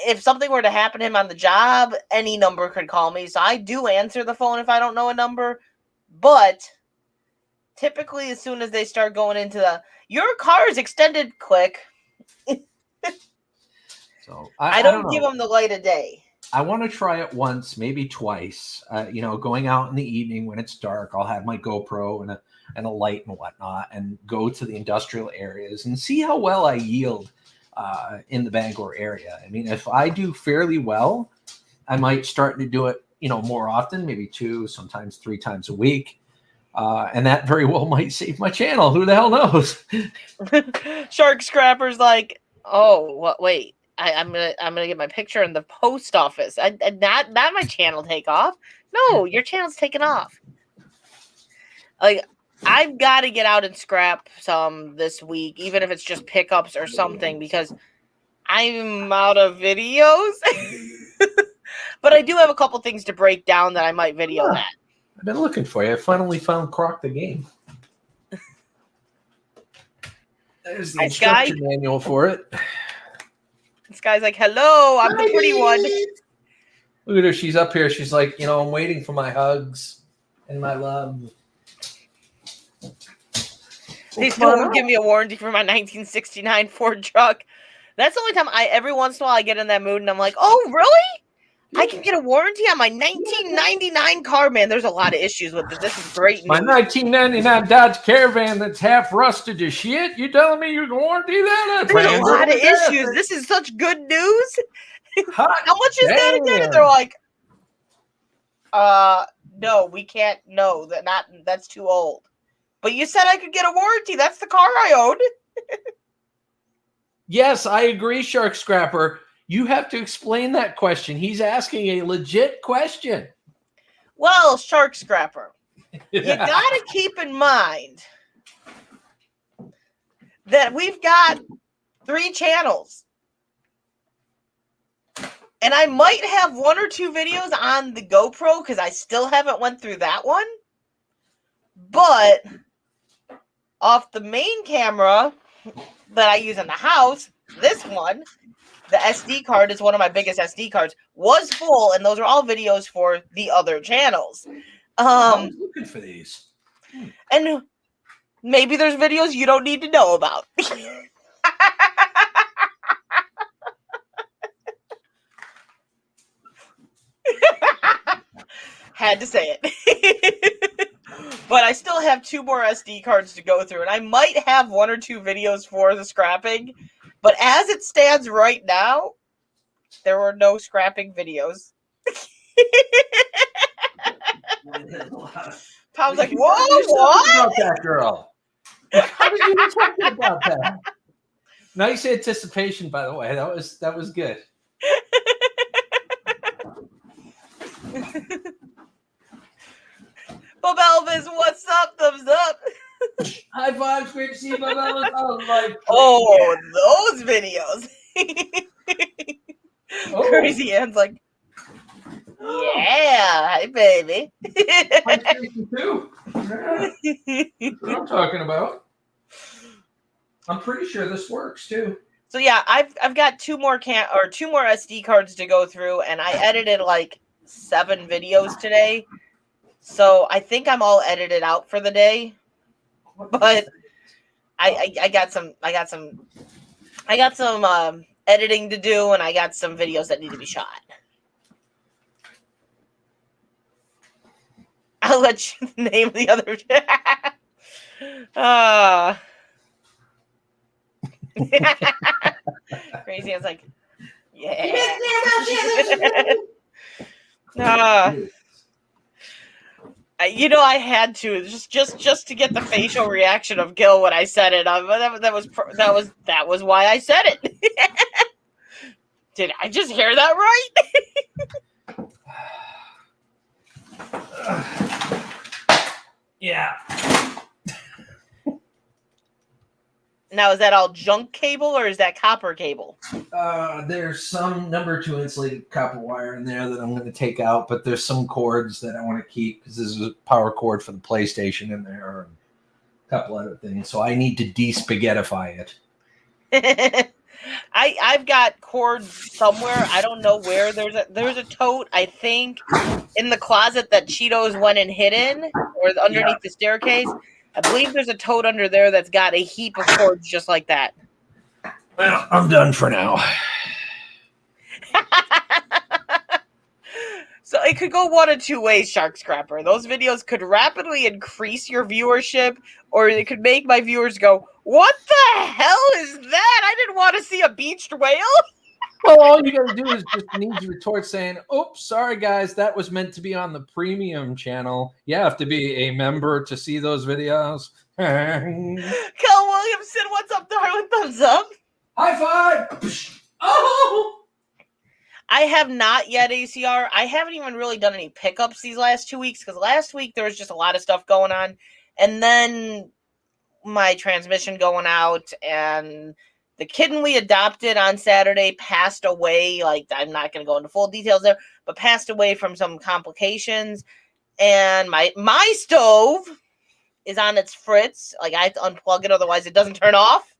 if something were to happen to him on the job, any number could call me. So I do answer the phone if I don't know a number. But typically, as soon as they start going into your car's extended click, so I don't give them the light of day. I want to try it once, maybe twice. Going out in the evening when it's dark, I'll have my GoPro and a light and whatnot, and go to the industrial areas and see how well I yield in the Bangor area. I mean, if I do fairly well, I might start to do it, more often, maybe 2, sometimes 3 times a week. And that very well might save my channel. Who the hell knows? Shark Scrapper's like, oh, what? Wait, I'm gonna get my picture in the post office. Not my channel take off. No, your channel's taken off. Like, I've got to get out and scrap some this week, even if it's just pickups or something, because I'm out of videos. But I do have a couple things to break down that I might video that. I've been looking for you. I finally found Croc the game. There's the instruction manual for it. This guy's like, hello, I'm the pretty one. Look at her. She's up here. She's like, I'm waiting for my hugs and my love. They still won't give me a warranty for my 1969 Ford truck. That's the only time every once in a while I get in that mood and I'm like, oh, really? I can get a warranty on my 1999 car, man. There's a lot of issues with it. This is great news. My 1999 Dodge Caravan that's half rusted to shit. You telling me you can warranty that? There's a lot of issues. This is such good news. How much is that again? And they're like, no, we can't. No, that's too old. But you said I could get a warranty. That's the car I owned. Yes, I agree, Shark Scrapper. You have to explain that question. He's asking a legit question. Well, Shark Scrapper, you got to keep in mind that we've got 3 channels. And I might have 1 or 2 videos on the GoPro because I still haven't went through that one. But off the main camera that I use in the house, this one, the SD card is one of my biggest SD cards, was full, and those are all videos for the other channels. I was looking for these. And maybe there's videos you don't need to know about. Had to say it. But I still have 2 more SD cards to go through, and I might have 1 or 2 videos for the scrapping. But as it stands right now, there were no scrapping videos. Tom's like, whoa, what? About that girl. How did you talk about that? Nice anticipation, by the way. That was good. Bob Elvis, what's up? Thumbs up. High fives, great to see you, Bob Elvis. Those videos. Crazy Ann's like, yeah, hi, baby. Too. Yeah. That's what I'm talking about. I'm pretty sure this works too. So yeah, I've got 2 more SD cards to go through, and I edited like 7 videos today. So I think I'm all edited out for the day. But I got some editing to do, and I got some videos that need to be shot. I'll let you name the other. Crazy. I was like, yeah. I had to just to get the facial reaction of Gil when I said it. That was why I said it. Did I just hear that right? Yeah. Now, is that all junk cable or is that copper cable? There's some number 2 insulated copper wire in there that I'm going to take out, but there's some cords that I want to keep because this is a power cord for the PlayStation in there and a couple other things. So I need to de-spaghettify it. I've got cords somewhere. I don't know where. There's a tote, I think, in the closet that Cheetos went and hid in, or underneath the staircase. I believe there's a tote under there that's got a heap of cords just like that. Well, I'm done for now. So it could go 1 of 2 ways, Shark Scrapper. Those videos could rapidly increase your viewership, or it could make my viewers go, what the hell is that? I didn't want to see a beached whale. Well, all you got to do is just need to retort saying, oops, sorry, guys, that was meant to be on the premium channel. You have to be a member to see those videos. Kel Williamson, what's up, darling? Thumbs up. High five. Oh! I have not yet, ACR. I haven't even really done any pickups these last 2 weeks because last week there was just a lot of stuff going on. And then my transmission going out and the kitten we adopted on Saturday passed away. Like, I'm not going to go into full details there, but passed away from some complications. And my stove is on its fritz. Like, I have to unplug it, otherwise it doesn't turn off.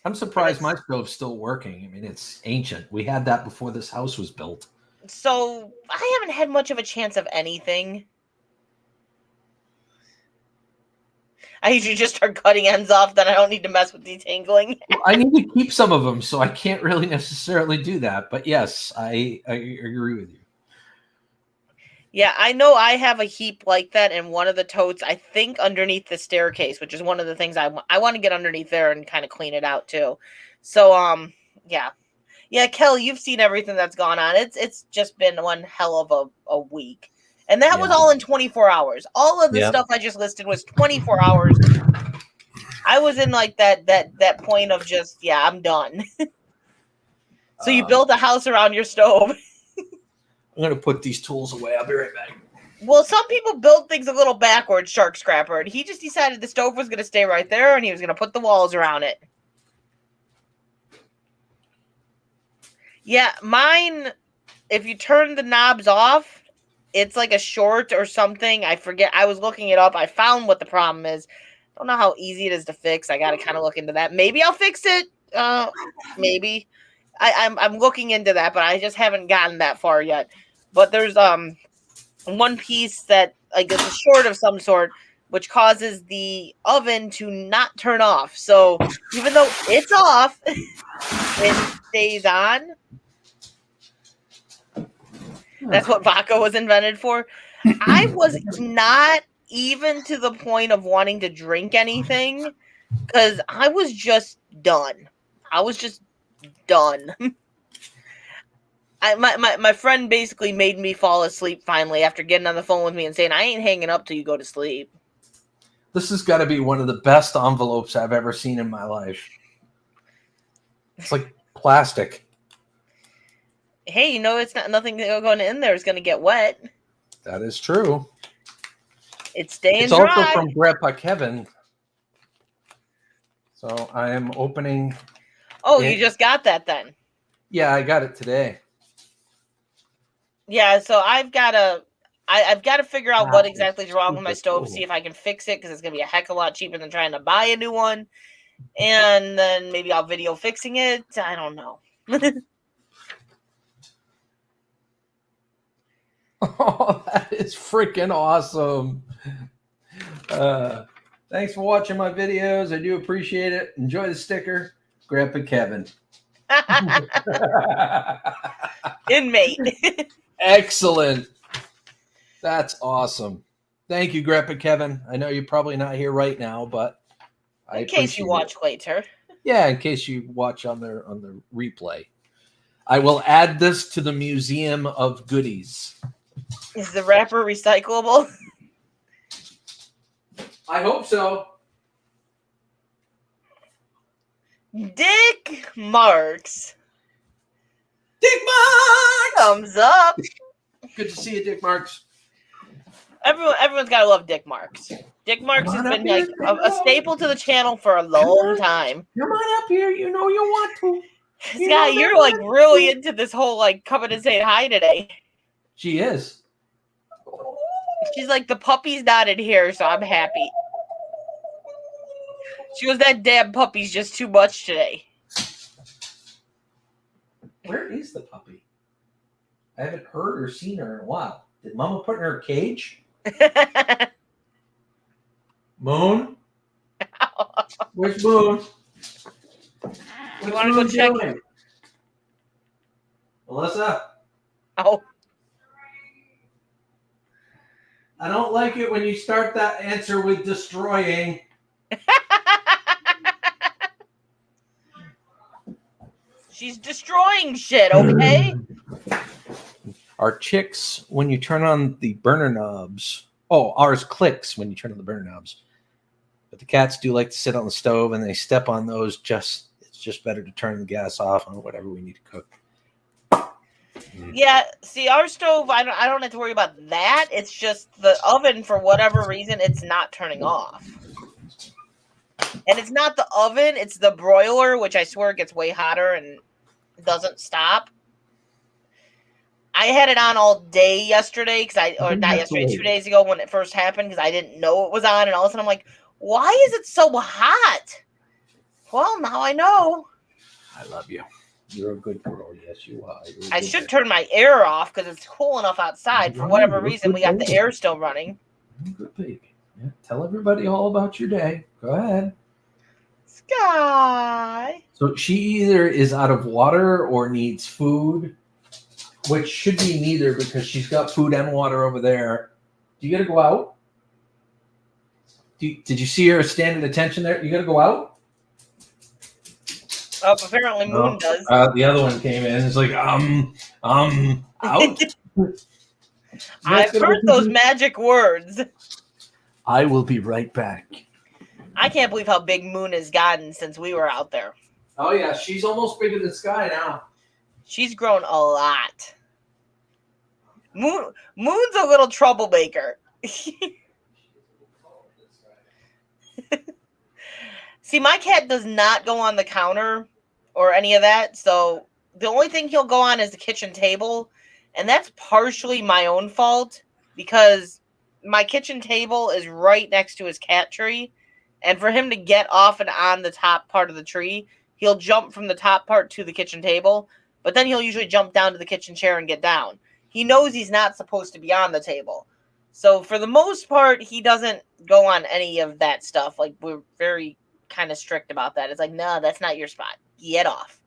I'm surprised my stove's still working. I mean, it's ancient. We had that before this house was built. So I haven't had much of a chance of anything. I usually just start cutting ends off, then I don't need to mess with detangling. Well, I need to keep some of them, so I can't really necessarily do that. But yes, I agree with you. Yeah, I know I have a heap like that in one of the totes, I think underneath the staircase, which is one of the things I want to get underneath there and kind of clean it out too. So, yeah. Yeah, Kelly, you've seen everything that's gone on. It's just been one hell of a week. And that was all in 24 hours. All of the stuff I just listed was 24 hours. I was in like that point of just, I'm done. So you built a house around your stove. I'm going to put these tools away. I'll be right back. Well, some people build things a little backwards, Shark Scrapper. And he just decided the stove was going to stay right there and he was going to put the walls around it. Yeah, mine, if you turn the knobs off, it's like a short or something. I forget. I was looking it up. I found what the problem is. Don't know how easy it is to fix. I got to kind of look into that. Maybe I'll fix it. Maybe. I'm looking into that, but I just haven't gotten that far yet. But there's one piece that like it's a short of some sort, which causes the oven to not turn off. So even though it's off, it stays on. That's what vodka was invented for. I was not even to the point of wanting to drink anything because I was just done. I was just done. My friend basically made me fall asleep finally after getting on the phone with me and saying, I ain't hanging up till you go to sleep. This has got to be one of the best envelopes I've ever seen in my life. It's like plastic. Hey, you know, it's not nothing going in there is going to get wet. That is true. It's staying it's dry. It's also from Grandpa Kevin. So I am opening. Oh, you just got that then? Yeah, I got it today. Yeah, so I've got to figure out what exactly is wrong with my stove, see if I can fix it, because it's going to be a heck of a lot cheaper than trying to buy a new one. And then maybe I'll video fixing it. I don't know. Oh, that is freaking awesome. Thanks for watching my videos. I do appreciate it. Enjoy the sticker. Grandpa Kevin. Inmate. Excellent. That's awesome. Thank you, Grandpa Kevin. I know you're probably not here right now, but in case you watch later. Yeah, in case you watch on the replay. I will add this to the Museum of Goodies. Is the wrapper recyclable? I hope so. Dick Marks. Dick Marks! Thumbs up. Good to see you, Dick Marks. Everyone's got to love Dick Marks. Dick Marks has been like a staple to the channel for a long time. Come on up here. You know you want to. Scott, you're like really into this whole like coming and saying hi today. She is. She's like, the puppy's not in here, so I'm happy. She was that damn puppy's just too much today. Where is the puppy? I haven't heard or seen her in a while. Did Mama put her in her cage? Moon? Where's Moon? You want to go check? Doing? Melissa? Oh. I don't like it when you start that answer with destroying. She's destroying shit, okay? Our chicks, when you turn on the burner knobs. Oh, ours clicks when you turn on the burner knobs. But the cats do like to sit on the stove and they step on those. It's just better to turn the gas off on whatever we need to cook. Yeah, see, our stove, I don't have to worry about that. It's just the oven, for whatever reason, it's not turning off. And it's not the oven, it's the broiler, which I swear gets way hotter and doesn't stop. I had it on all day yesterday or not yesterday, 2 days ago when it first happened because I didn't know it was on, and all of a sudden I'm like, why is it so hot? Well, now I know. I love you. You're a good girl. Yes, you are. I should turn my air off because it's cool enough outside. For whatever reason, we got the air still running. Good baby. Yeah. Tell everybody all about your day. Go ahead. Sky. So she either is out of water or needs food, which should be neither because she's got food and water over there. Do you got to go out? Did you see her stand at attention there? You got to go out? Oh, apparently Moon does. The other one came in. It's like, out. I've heard those magic words. I will be right back. I can't believe how big Moon has gotten since we were out there. Oh, yeah. She's almost bigger than Sky now. She's grown a lot. Moon's a little troublemaker. See, my cat does not go on the counter or any of that. So the only thing he'll go on is the kitchen table. And that's partially my own fault because my kitchen table is right next to his cat tree. And for him to get off and on the top part of the tree, he'll jump from the top part to the kitchen table. But then he'll usually jump down to the kitchen chair and get down. He knows he's not supposed to be on the table. So for the most part, he doesn't go on any of that stuff. Like, we're very kind of strict about that. It's like, no, that's not your spot. Get off.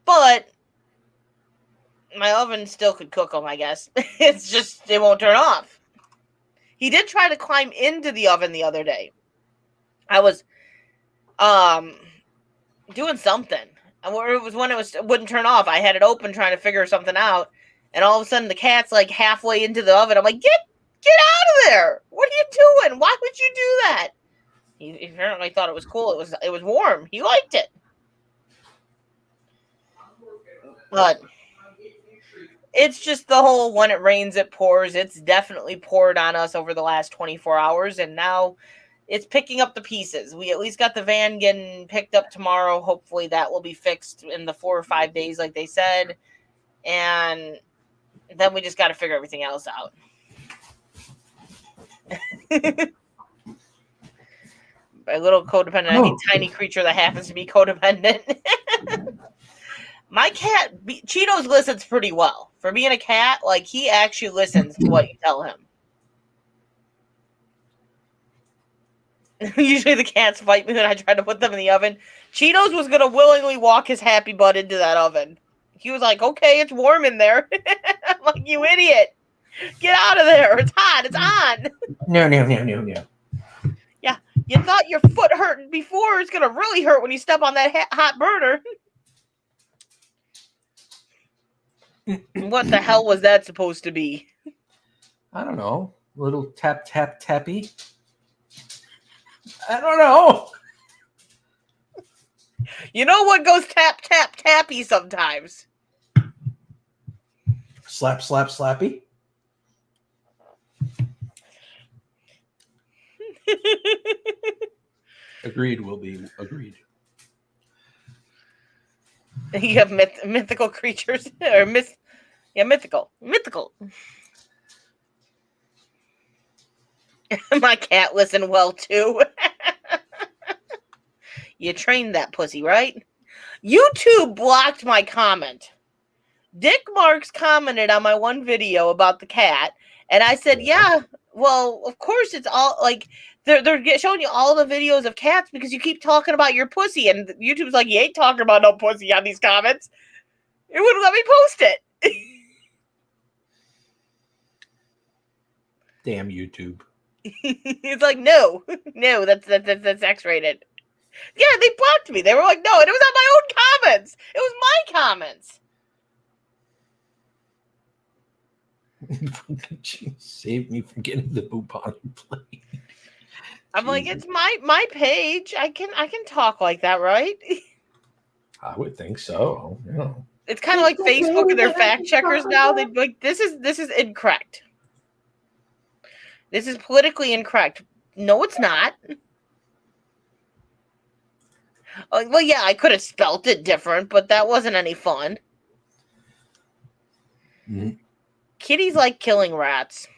But my oven still could cook them, I guess. It's just, it won't turn off. He did try to climb into the oven the other day. I was doing something. It was when it wouldn't turn off. I had it open trying to figure something out. And all of a sudden the cat's like halfway into the oven. I'm like, get out of there. What are you doing? Why would you do that? He apparently thought it was cool. It was warm. He liked it. But it's just the whole when it rains, it pours. It's definitely poured on us over the last 24 hours. And now it's picking up the pieces. We at least got the van getting picked up tomorrow. Hopefully that will be fixed in the 4 or 5 days like they said. And then we just got to figure everything else out. A little codependent. I mean, tiny creature that happens to be codependent. My cat, Cheetos, listens pretty well. For being a cat, like, he actually listens to what you tell him. Usually the cats fight me when I try to put them in the oven. Cheetos was going to willingly walk his happy butt into that oven. He was like, okay, it's warm in there. I'm like, you idiot. Get out of there. It's hot. It's on. No. Yeah. You thought your foot hurt before. It's going to really hurt when you step on that hot burner. What the hell was that supposed to be? I don't know. Little tap, tap, tappy. I don't know. You know what goes tap, tap, tappy sometimes? Slap, slap, slappy. Agreed, will be agreed. You have mythical creatures or mythical. My cat listened well too. You trained that pussy, right? YouTube blocked my comment. Dick Marks commented on my one video about the cat, and I said, yeah, well, of course it's all like they're showing you all the videos of cats because you keep talking about your pussy, and YouTube's like, you ain't talking about no pussy on these comments. It wouldn't let me post it. Damn YouTube. It's like, no, that's X-rated. Yeah, they blocked me. They were like, no, and it was on my own comments. It was my comments. She saved me from getting the poop on the plate. I'm like, it's my page. I can talk like that, right? I would think so. Yeah. It's kind of like Facebook and their fact checkers now. They'd be like, this is incorrect. This is politically incorrect. No, it's not. Well, yeah, I could have spelt it different, but that wasn't any fun. Mm-hmm. Kitties like killing rats.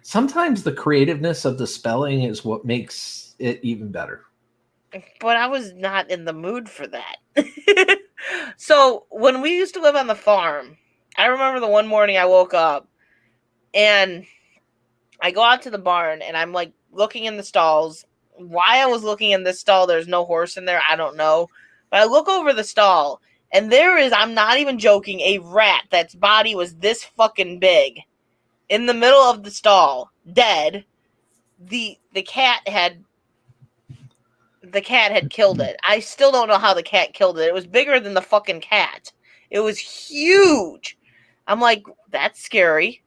Sometimes the creativeness of the spelling is what makes it even better. But I was not in the mood for that. So when we used to live on the farm, I remember the one morning I woke up and I go out to the barn and I'm like looking in the stalls. Why I was looking in this stall, there's no horse in there, I don't know. But I look over the stall and there is, I'm not even joking, a rat that's body was this fucking big in the middle of the stall, dead. The cat had killed it. I still don't know how the cat killed it. It was bigger than the fucking cat. It was huge. I'm like, that's scary.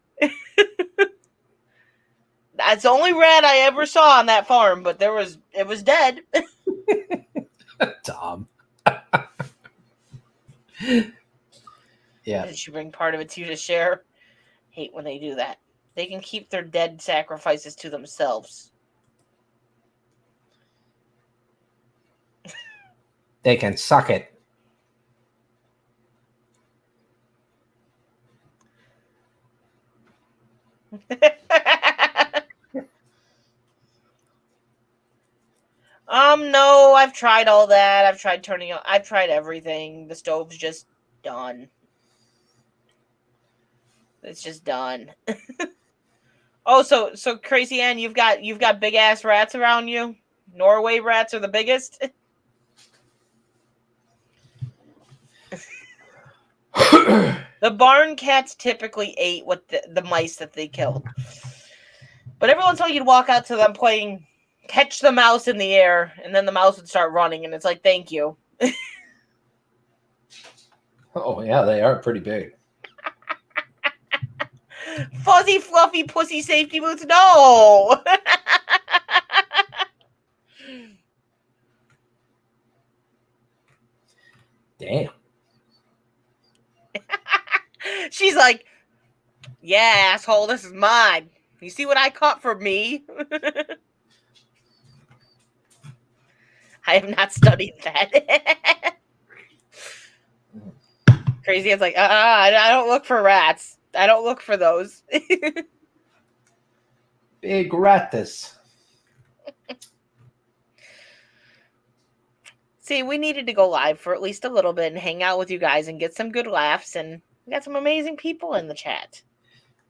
That's the only rat I ever saw on that farm, but it was dead. Tom. Yeah. Did she bring part of it to you to share? Hate when they do that. They can keep their dead sacrifices to themselves. They can suck it. No, I've tried all that. I've tried everything. The stove's just done. It's just done. Oh, so Crazy Ann, you've got big ass rats around you? Norway rats are the biggest? The barn cats typically ate what the mice that they killed. But every once in a while you'd walk out to them playing catch the mouse in the air, and then the mouse would start running, and it's like, thank you. Oh, yeah, they are pretty big. Fuzzy, fluffy, pussy safety boots, no! Damn. She's like, yeah, asshole, this is mine. You see what I caught for me? I have not studied that. Crazy, it's like, I don't look for rats. I don't look for those. Big ratus. See, we needed to go live for at least a little bit and hang out with you guys and get some good laughs, and we got some amazing people in the chat.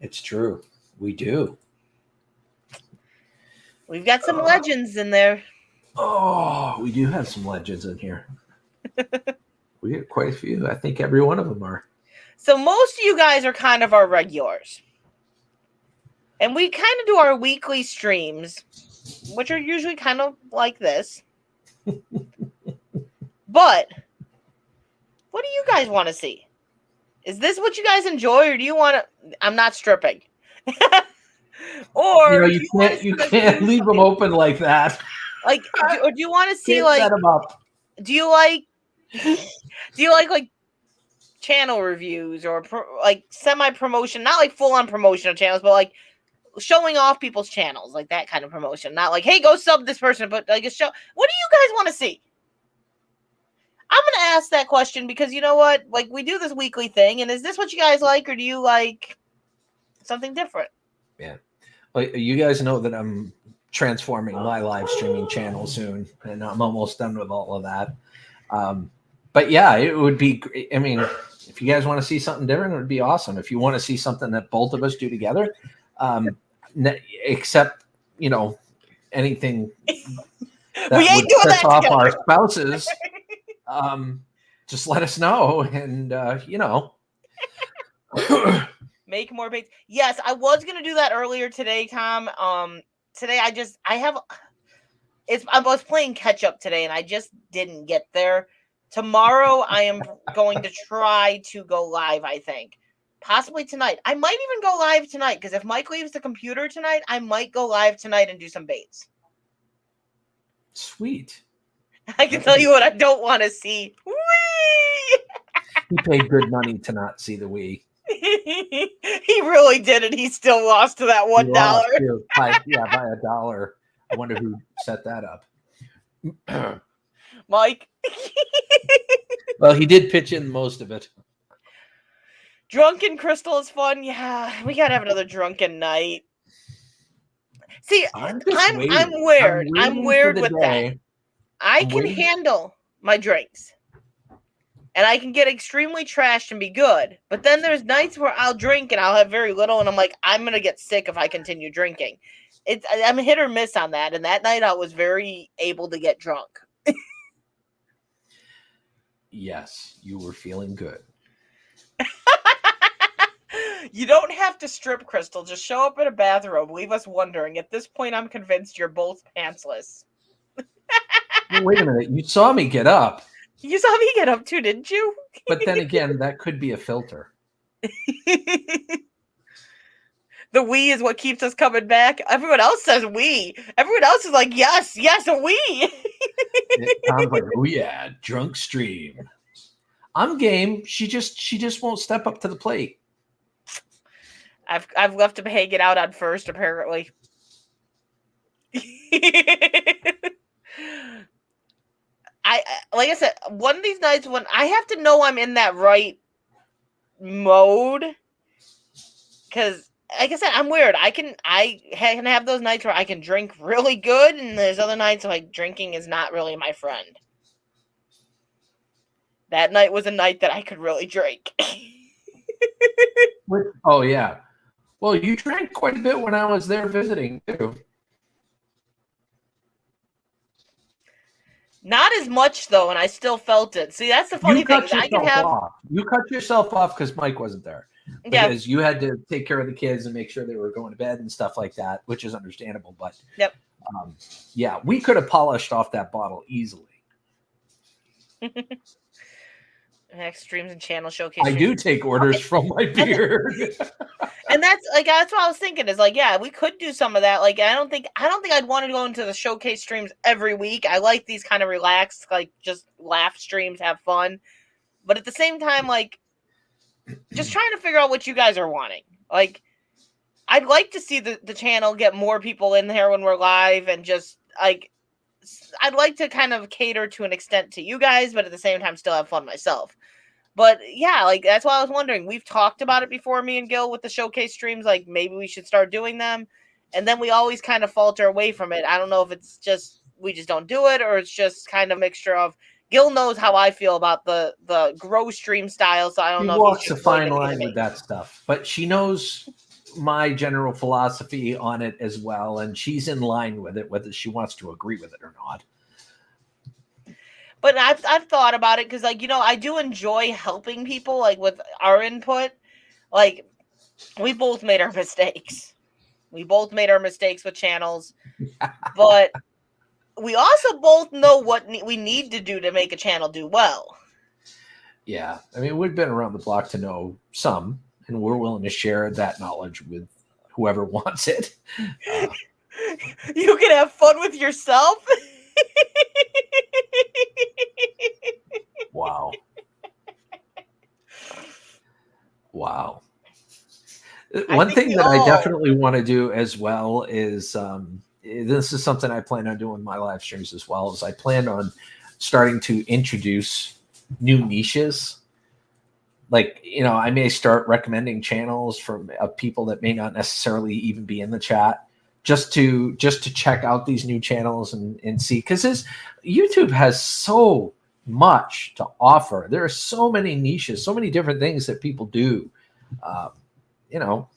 It's true. We do. We've got some legends in there. Oh, we do have some legends in here. We have quite a few. I think every one of them are. So most of you guys are kind of our regulars. And we kind of do our weekly streams, which are usually kind of like this. But what do you guys want to see? Is this what you guys enjoy, or do you want to? I'm not stripping. Or you can't leave them open like that. Like, or do you want to see Can't like? set them up. Do you like channel reviews or like semi promotion? Not like full on promotional channels, but like showing off people's channels, like that kind of promotion. Not like, hey, go sub this person, but like a show. What do you guys want to see? I'm going to ask that question because you know what? Like, we do this weekly thing, and is this what you guys like, or do you like something different? Yeah. Well, you guys know that I'm transforming my live streaming channel soon, and I'm almost done with all of that. But yeah, it would be, I mean, if you guys want to see something different, it would be awesome. If you want to see something that both of us do together, except, anything that we ain't would doing piss that off together. our spouses, just let us know, and make more baits. Yes, I was gonna do that earlier today, Tom. Today I was playing catch up today, and I just didn't get there. Tomorrow I am going to try to go live. I think possibly tonight. I might even go live tonight because if Mike leaves the computer tonight, I might go live tonight and do some baits. Sweet. I can tell you what I don't want to see. Whee! He paid good money to not see the Wii. He really did, and he still lost to that $1. By $1. I wonder who set that up. Mike. Well, he did pitch in most of it. Drunken Crystal is fun. Yeah, we gotta have another drunken night. See, I'm weird. I'm weird with that. I can handle my drinks. And I can get extremely trashed and be good. But then there's nights where I'll drink and I'll have very little, and I'm like, I'm going to get sick if I continue drinking. I'm hit or miss on that. And that night I was very able to get drunk. Yes, you were feeling good. You don't have to strip, Crystal. Just show up in a bathrobe. Leave us wondering. At this point, I'm convinced you're both pantsless. Wait a minute. You saw me get up. You saw me get up too, didn't you? But then again, that could be a filter. The we is what keeps us coming back. Everyone else says we. Everyone else is like, yes, we. It sounds like, oh yeah, drunk stream. I'm game. She just won't step up to the plate. I've left him hanging out on first, apparently. Like I said, one of these nights when I have to know I'm in that right mode, because like I said, I'm weird. I can have those nights where I can drink really good, and there's other nights like drinking is not really my friend. That night was a night that I could really drink. Oh yeah. Well, you drank quite a bit when I was there visiting too. Not as much though, and I still felt it. See, that's the funny thing. You cut yourself off because Mike wasn't there. Because you had to take care of the kids and make sure they were going to bed and stuff like that, which is understandable. But yeah, we could have polished off that bottle easily. Next streams and channel showcase. I do take orders from my beard. And that's what I was thinking is like, yeah, we could do some of that. Like, I don't think I'd want to go into the showcase streams every week. I like these kind of relaxed, like just laugh streams, have fun. But at the same time, like, just trying to figure out what you guys are wanting. Like, I'd like to see the channel get more people in there when we're live, and just like, I'd like to kind of cater to an extent to you guys, but at the same time still have fun myself. But yeah, like that's why I was wondering. We've talked about it before, me and Gil, with the showcase streams. Like maybe we should start doing them, and then we always kind of falter away from it. I don't know if it's just we just don't do it, or it's just kind of a mixture of. Gil knows how I feel about the grow stream style, so I don't know. He walks a fine line with that stuff, but she knows my general philosophy on it as well, and she's in line with it, whether she wants to agree with it or not. But I've thought about it because, like, you know, I do enjoy helping people, like, with our input. Like, we both made our mistakes. We both made our mistakes with channels. But we also both know what we need to do to make a channel do well. Yeah. I mean, we've been around the block to know some, and we're willing to share that knowledge with whoever wants it. You can have fun with yourself. Wow. One thing that I definitely want to do as well is this is something I plan on doing with my live streams as well, is I plan on starting to introduce new niches. Like, you know, I may start recommending channels from people that may not necessarily even be in the chat, just to check out these new channels and see, because YouTube has so much to offer. There are so many niches, so many different things that people do. You know,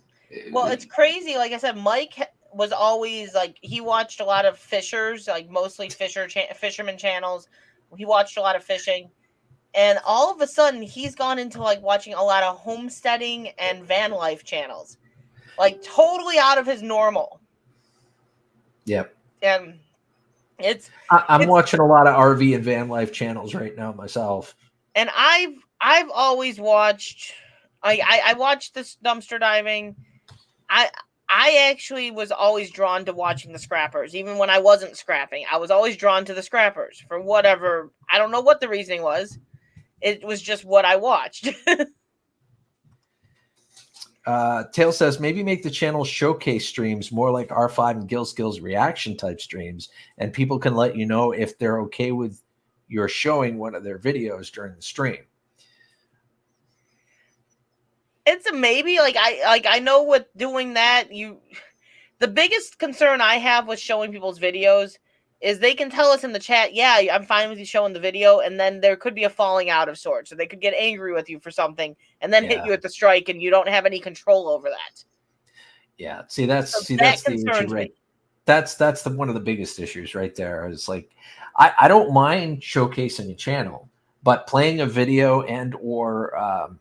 well, it's crazy. Like I said, Mike was always like, he watched a lot of fishers, like mostly fisherman channels. He watched a lot of fishing. And all of a sudden, he's gone into like watching a lot of homesteading and van life channels, like totally out of his normal. Yep. And I'm watching a lot of RV and van life channels right now myself. And I've always watched. I watched this dumpster diving. I actually was always drawn to watching the scrappers, even when I wasn't scrapping. I was always drawn to the scrappers for whatever. I don't know what the reasoning was. It was just what I watched. Tail says maybe make the channel showcase streams more like R5 and Gil Skillz reaction type streams, and people can let you know if they're okay with your showing one of their videos during the stream. It's a maybe. I know with doing that, the biggest concern I have with showing people's videos is they can tell us in the chat, yeah, I'm fine with you showing the video, and then there could be a falling out of sorts. So they could get angry with you for something and then hit you with the strike, and you don't have any control over that. Yeah, that's the issue, right? That's one of the biggest issues right there. Is like, I don't mind showcasing a channel, but playing a video and or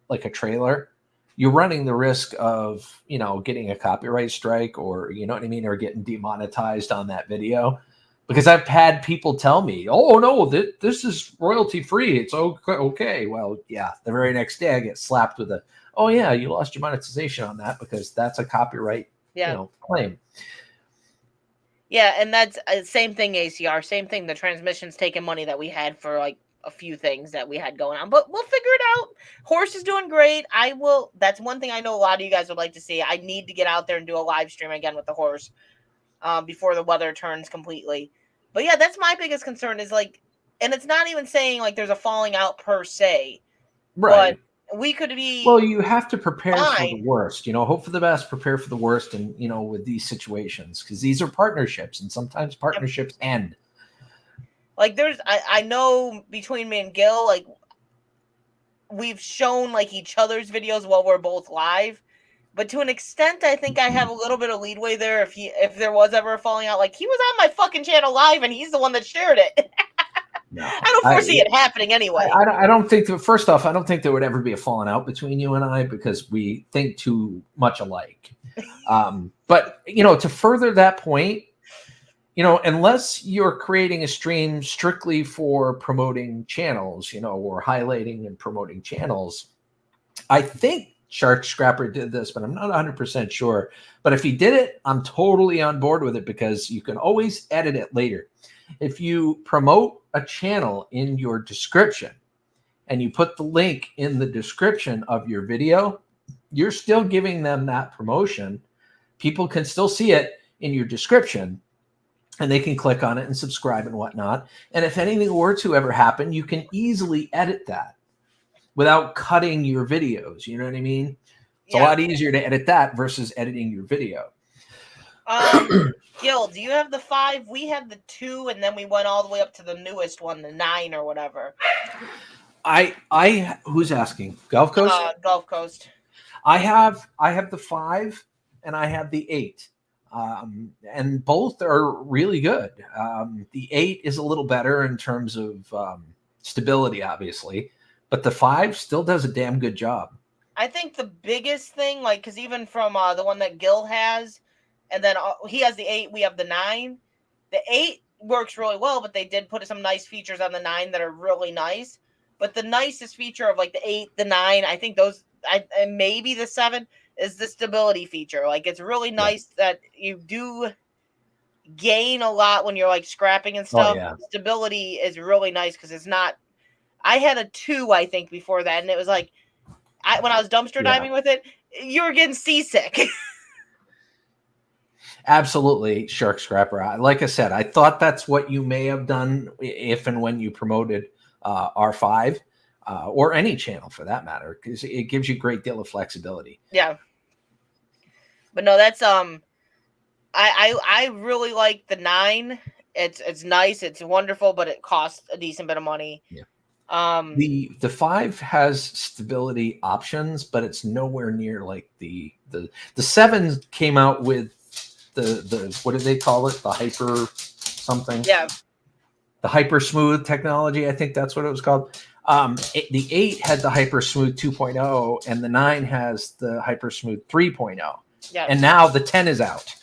like a trailer, you're running the risk of, getting a copyright strike, or, you know what I mean, or getting demonetized on that video. Because I've had people tell me, oh, no, this is royalty free. It's okay. Well, yeah, the very next day I get slapped with oh, yeah, you lost your monetization on that because that's a copyright claim. Yeah, and that's same thing, ACR. Same thing. The transmission's taking money that we had for like a few things that we had going on, but we'll figure it out. Horse is doing great. That's one thing I know a lot of you guys would like to see. I need to get out there and do a live stream again with the horse before the weather turns completely. But yeah, that's my biggest concern is like, and it's not even saying like there's a falling out per se, right? But we could be. Well, you have to prepare for the worst, hope for the best, prepare for the worst. And, with these situations, because these are partnerships and sometimes partnerships end. Like I know between me and Gil, like we've shown like each other's videos while we're both live, but to an extent, I think I have a little bit of leadway there. If there was ever a falling out, like he was on my fucking channel live and he's the one that shared it. No, I don't foresee it happening anyway. I don't think that. First off, I don't think there would ever be a falling out between you and I because we think too much alike. But to further that point. Unless you're creating a stream strictly for promoting channels, or highlighting and promoting channels, I think Shark Scrapper did this, but I'm not 100% sure. But if he did it, I'm totally on board with it because you can always edit it later. If you promote a channel in your description and you put the link in the description of your video, you're still giving them that promotion. People can still see it in your description. And they can click on it and subscribe and whatnot. And if anything were to ever happen, you can easily edit that without cutting your videos. You know what I mean? It's a lot easier to edit that versus editing your video. Gil, do you have the 5? We have the 2, and then we went all the way up to the newest one, the 9 or whatever. Who's asking? Gulf Coast? Gulf Coast. I have the 5 and I have the 8. And both are really good. The 8 is a little better in terms of stability, obviously, but the 5 still does a damn good job. I think the biggest thing, like, because even from the one that Gil has, and then he has the 8, we have the 9. The 8 works really well, but they did put some nice features on the 9 that are really nice. But the nicest feature of like the 8, the 9, I think those, and maybe the 7, is the stability feature. Like, it's really nice that you do gain a lot when you're like scrapping and stuff. Stability is really nice because it's not. I had a 2, I think, before that, and it was like, when I was dumpster diving with it, you were getting seasick. Absolutely, Shark Scrapper. Like I said, I thought that's what you may have done if and when you promoted R5 or any channel for that matter, because it gives you a great deal of flexibility. Yeah. But no, that's I really like the 9. It's nice, it's wonderful, but it costs a decent bit of money. Yeah. The 5 has stability options, but it's nowhere near like the 7 came out with the what do they call it? The hyper something. Yeah. The hyper smooth technology, I think that's what it was called. The 8 had the hyper smooth 2.0, and the 9 has the hyper smooth 3.0. Yeah. And now the 10 is out.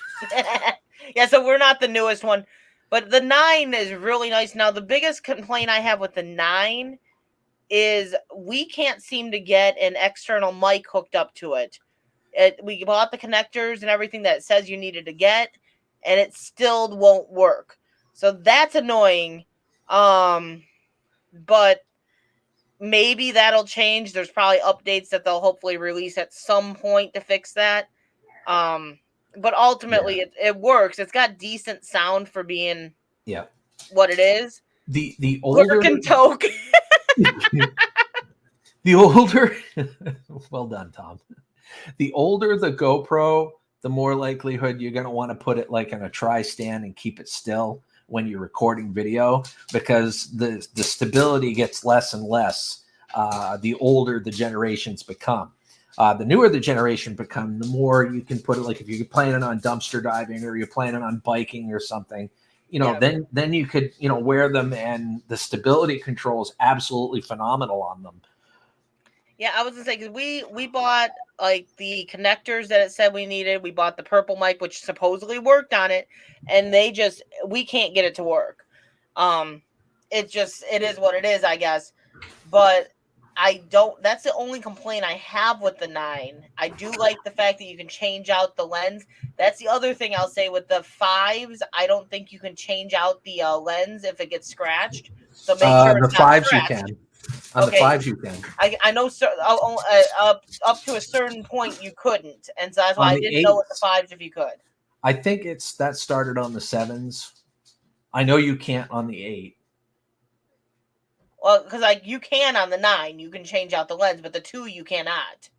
Yeah, so we're not the newest one, but the 9 is really nice. Now, the biggest complaint I have with the 9 is we can't seem to get an external mic hooked up to it. We bought the connectors and everything that it says you needed to get, and it still won't work. So that's annoying. But maybe that'll change. There's probably updates that they'll hopefully release at some point to fix that. But ultimately, it works. It's got decent sound for being what it is. The older toke. The older, well done, Tom. The older the GoPro, the more likelihood you're going to want to put it like in a tri-stand and keep it still when you're recording video, because the stability gets less and less the older the generations become. The newer the generation become, the more you can put it, like if you're planning on dumpster diving or you're planning on biking or something, then you could, wear them, and the stability control is absolutely phenomenal on them. Yeah, I was gonna say, because we bought like the connectors that it said we needed. We bought the purple mic, which supposedly worked on it, and we can't get it to work. It is what it is, I guess. But that's the only complaint I have with the 9. I do like the fact that you can change out the lens. That's the other thing I'll say with the 5s. I don't think you can change out the lens if it gets scratched. So make sure the 5s you can. On the 5s you can. I know up to a certain point you couldn't, and so that's why I didn't know with the 5s if you could. I think that started on the 7s. I know you can't on the 8. Well, because you can on the 9, you can change out the lens, but the 2 you cannot.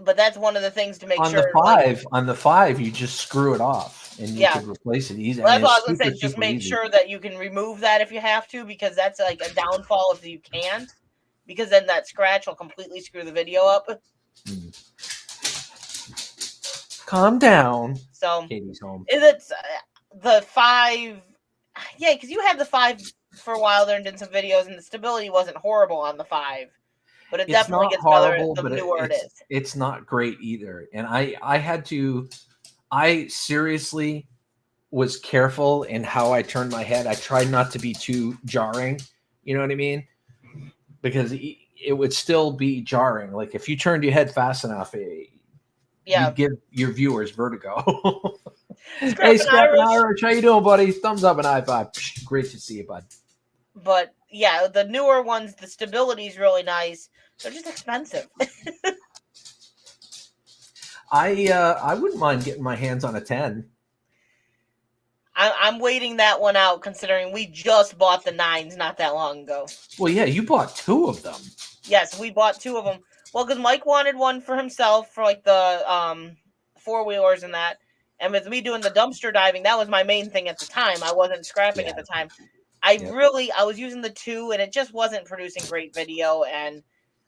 But that's one of the things to make sure. On the 5, you just screw it off, and you can replace it easily. Well, that's what I was going to say. Just make sure that you can remove that if you have to, because that's like a downfall if you can't, because then that scratch will completely screw the video up. Calm down. So Katie's home. Is it the 5? Yeah, because you had the 5 for a while there and did some videos, and the stability wasn't horrible on the 5. But it definitely gets better the newer it is. It's not great either. And I seriously was careful in how I turned my head. I tried not to be too jarring. You know what I mean? Because it would still be jarring. Like if you turned your head fast enough, you'd give your viewers vertigo. Hey, Scrap and Irish, how you doing, buddy? Thumbs up and high five. Great to see you, bud. But yeah, the newer ones, the stability is really nice. They're just expensive. I wouldn't mind getting my hands on a 10. I'm waiting that one out, considering we just bought the 9s not that long ago. Well, yeah, you bought 2 of them. Yes, we bought 2 of them. Well, because Mike wanted one for himself for like the 4-wheelers and that. And with me doing the dumpster diving, that was my main thing at the time. I wasn't scrapping at the time. I was using the 2, and it just wasn't producing great video. And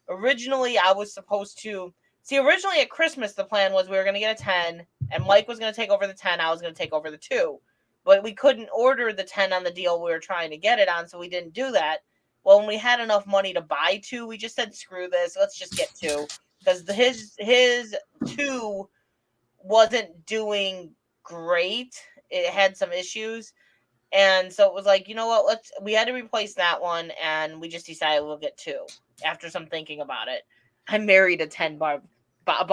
originally I was supposed to originally at Christmas, the plan was we were going to get a 10, and Mike was going to take over the 10. I was going to take over the 2, but we couldn't order the 10 on the deal we were trying to get it on. So we didn't do that. Well, when we had enough money to buy 2, we just said, screw this. Let's just get 2, because his 2 wasn't doing great. It had some issues. And so it was like, you know what, we had to replace that one, and we just decided we'll get 2 after some thinking about it. I married a 10 Bob. That's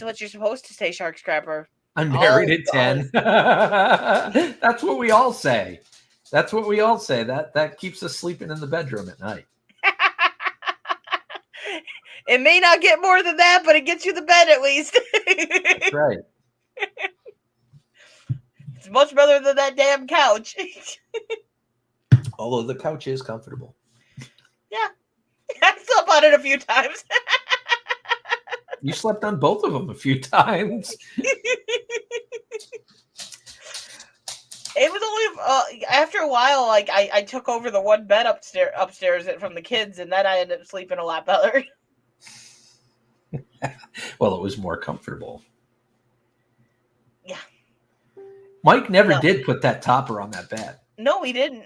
what you're supposed to say, Shark Scrapper. I married a 10. That's what we all say. That keeps us sleeping in the bedroom at night. It may not get more than that, but it gets you the bed at least. That's right. It's much better than that damn couch. Although the couch is comfortable. Yeah. I slept on it a few times. You slept on both of them a few times. It was only after a while, like I took over the one bed upstairs from the kids, and then I ended up sleeping a lot better. Well, it was more comfortable. Yeah. Mike never did put that topper on that bed. No, he didn't.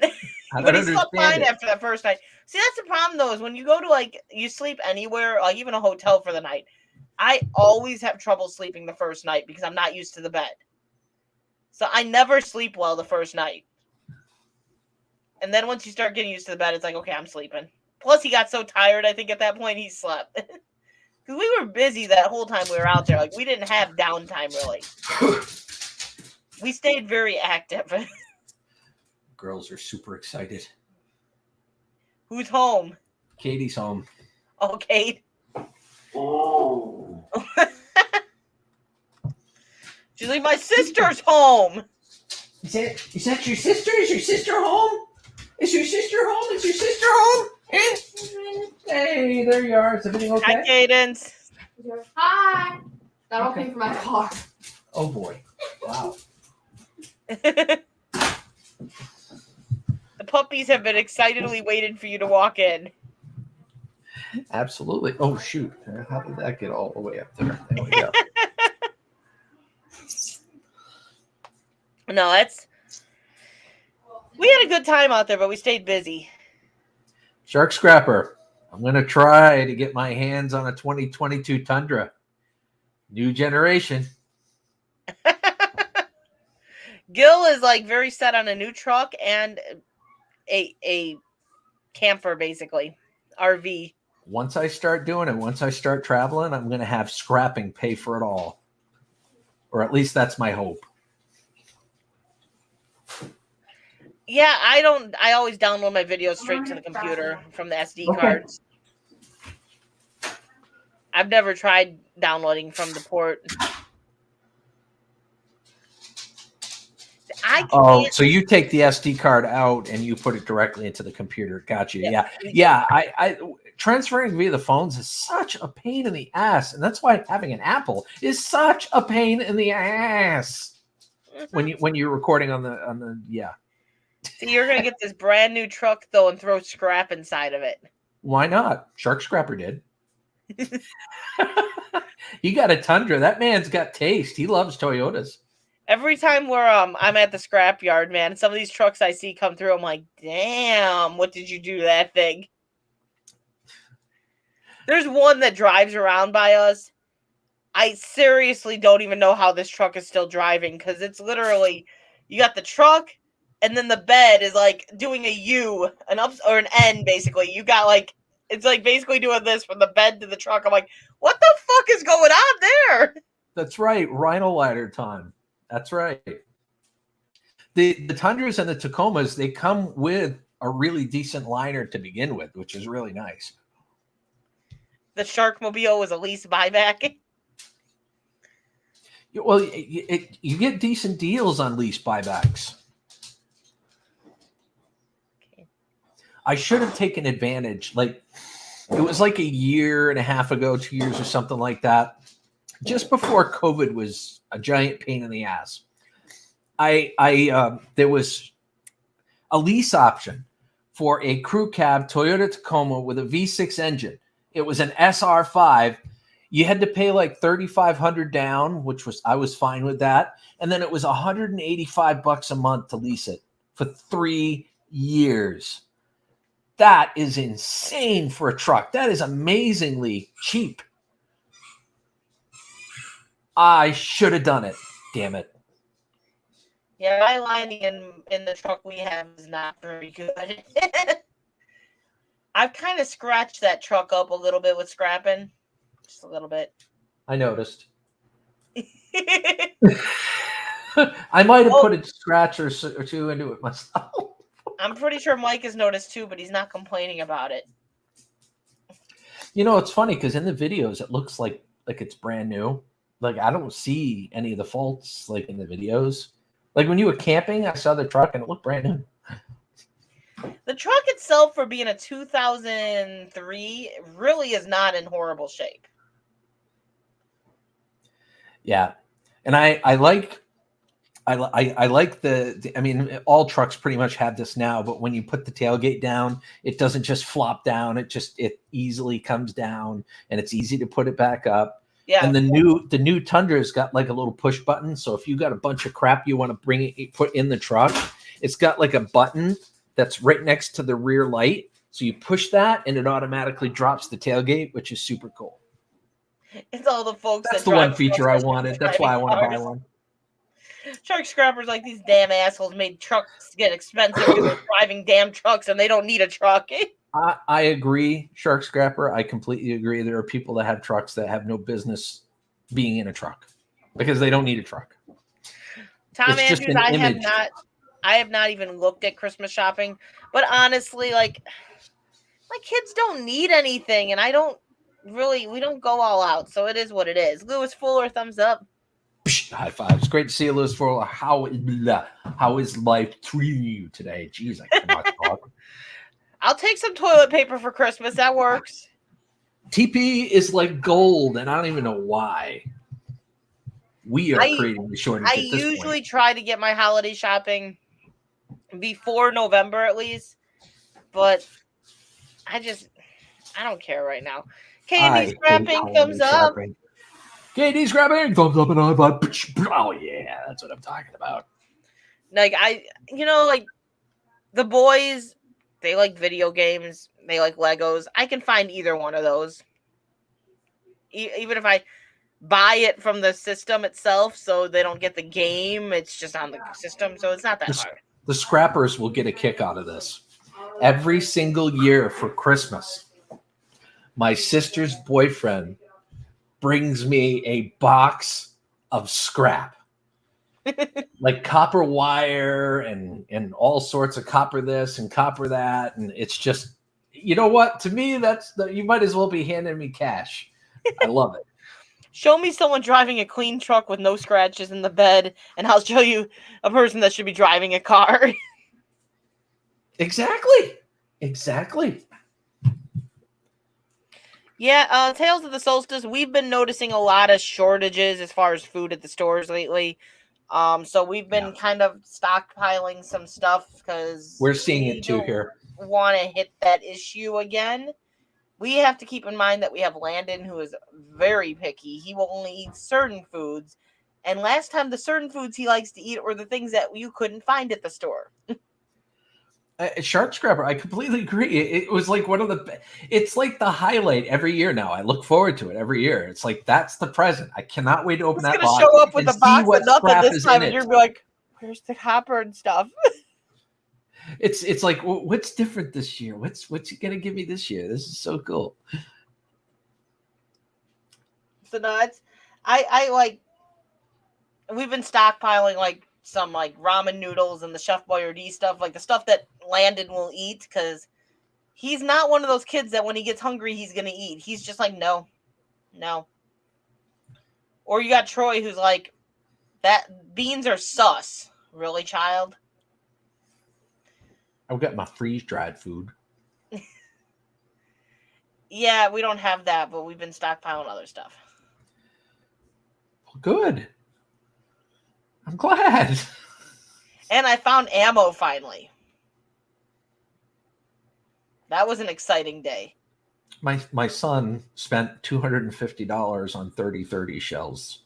But he slept fine after that first night. See, that's the problem, though, is when you go to, you sleep anywhere, like even a hotel for the night, I always have trouble sleeping the first night because I'm not used to the bed. So I never sleep well the first night. And then once you start getting used to the bed, it's like, okay, I'm sleeping. Plus, he got so tired, I think at that point he slept. Because we were busy that whole time we were out there. Like, we didn't have downtime, really. We stayed very active. girls are super excited. Who's home? Katie's home. Oh, Kate. Oh. She's like, my sister's home. Is that your sister? Is your sister home? Is your sister home? Is your sister home? Hey, there you are. Is everything okay? Hi, Cadence. Hi. That'll pay for my car. Oh boy! Wow. The puppies have been excitedly waiting for you to walk in. Absolutely. Oh shoot! How did that get all the way up there? There we go. No, we had a good time out there, but we stayed busy. Shark Scrapper. I'm gonna try to get my hands on a 2022 Tundra. New generation. Gil is like very set on a new truck and a camper, basically. RV. Once I start doing it, once I start traveling, I'm gonna have scrapping pay for it all. Or at least that's my hope. Yeah, I always download my videos straight to the computer from the SD cards. I've never tried downloading from the port. So you take the SD card out and you put it directly into the computer. Gotcha. Yeah. I transferring via the phones is such a pain in the ass, and that's why having an Apple is such a pain in the ass. When you're recording on the yeah. See, you're gonna get this brand new truck though and throw scrap inside of it. Why not? Shark Scrapper did. He got a Tundra. That man's got taste. He loves Toyotas. Every time I'm at the scrap yard, man, some of these trucks I see come through, I'm like, damn, what did you do to that thing? There's one that drives around by us. I seriously don't even know how this truck is still driving, because it's literally, you got the truck, and then the bed is like doing a U, an up or an N, basically. You got like, it's like basically doing this from the bed to the truck. I'm like, what the fuck is going on there? That's right. Rhino lighter time. That's right. The Tundras and the Tacomas, they come with a really decent liner to begin with, which is really nice. The Sharkmobile was a lease buyback. Well, you get decent deals on lease buybacks. Okay. I should have taken advantage. Like, it was like a year and a half ago, 2 years or something like that. Just before COVID was a giant pain in the ass. There was a lease option for a crew cab Toyota Tacoma with a V6 engine. It was an SR5. You had to pay like $3,500 down, I was fine with that. And then it was $185 a month to lease it for 3 years. That is insane for a truck. That is amazingly cheap. I should have done it. Damn it. Yeah, my lining in the truck we have is not very good. I've kind of scratched that truck up a little bit with scrapping. Just a little bit. I noticed. I might have put a scratch or two into it myself. I'm pretty sure Mike has noticed too, but he's not complaining about it. You know, it's funny because in the videos it looks like it's brand new. Like, I don't see any of the faults like in the videos. Like when you were camping, I saw the truck and it looked brand new. The truck itself, for being a 2003, really is not in horrible shape. Yeah, and I like the. I mean, all trucks pretty much have this now. But when you put the tailgate down, it doesn't just flop down. It easily comes down, and it's easy to put it back up. Yeah. And the new Tundra's got like a little push button. So if you got a bunch of crap you want to put in the truck, it's got like a button that's right next to the rear light. So you push that and it automatically drops the tailgate, which is super cool. It's all the folks. That's the one feature I wanted. That's why I want to buy one. Shark Scrappers like these damn assholes made trucks get expensive because they're driving damn trucks and they don't need a truck. I agree, Shark Scrapper. I completely agree. There are people that have trucks that have no business being in a truck because they don't need a truck. Tom Andrews, I I have not even looked at Christmas shopping. But honestly, like, my kids don't need anything, and we don't go all out, so it is what it is. Lewis Fuller, thumbs up. High five. It's great to see you, Lewis Fuller. How is life treating you today? Jeez, I cannot talk. I'll take some toilet paper for Christmas. That works. TP is like gold, and I don't even know why. We are creating the shortage. I usually try to get my holiday shopping before November at least, but I don't care right now. Candy scrapping, thumbs up. Candy scrapping, thumbs up, and I thought, oh yeah, that's what I'm talking about. Like like the boys, they like video games, they like Legos. I can find either one of those, even if I buy it from the system itself, so they don't get the game. It's just on the system, so it's not that hard. The scrappers will get a kick out of this. Every single year for Christmas, my sister's boyfriend brings me a box of scrap. Like copper wire and all sorts of copper this and copper that. And it's just, you know what? To me, you might as well be handing me cash. I love it. Show me someone driving a clean truck with no scratches in the bed, and I'll show you a person that should be driving a car. Exactly. Yeah, Tales of the Solstice, we've been noticing a lot of shortages as far as food at the stores lately. So we've been kind of stockpiling some stuff because we're seeing it too here. Want to hit that issue again. We have to keep in mind that we have Landon, who is very picky. He will only eat certain foods. And last time, the certain foods he likes to eat were the things that you couldn't find at the store. Shark Scrapper, I completely agree. It was like it's like the highlight every year now. I look forward to it every year. It's like, that's the present. I cannot wait to open that box. It's going to show up with a box of nothing this time, and you're going to be like, where's the copper and stuff? It's like, what's different this year? What's he gonna give me this year? This is so cool. So no, I like, we've been stockpiling like some like ramen noodles and the Chef Boyardee stuff, like the stuff that Landon will eat, because he's not one of those kids that when he gets hungry he's gonna eat. He's just like, no. Or you got Troy, who's like, that beans are sus. Really, child? I've got my freeze-dried food. Yeah, we don't have that, but we've been stockpiling other stuff. Well, good. I'm glad. And I found ammo finally. That was an exciting day. My son spent $250 on 30-30 shells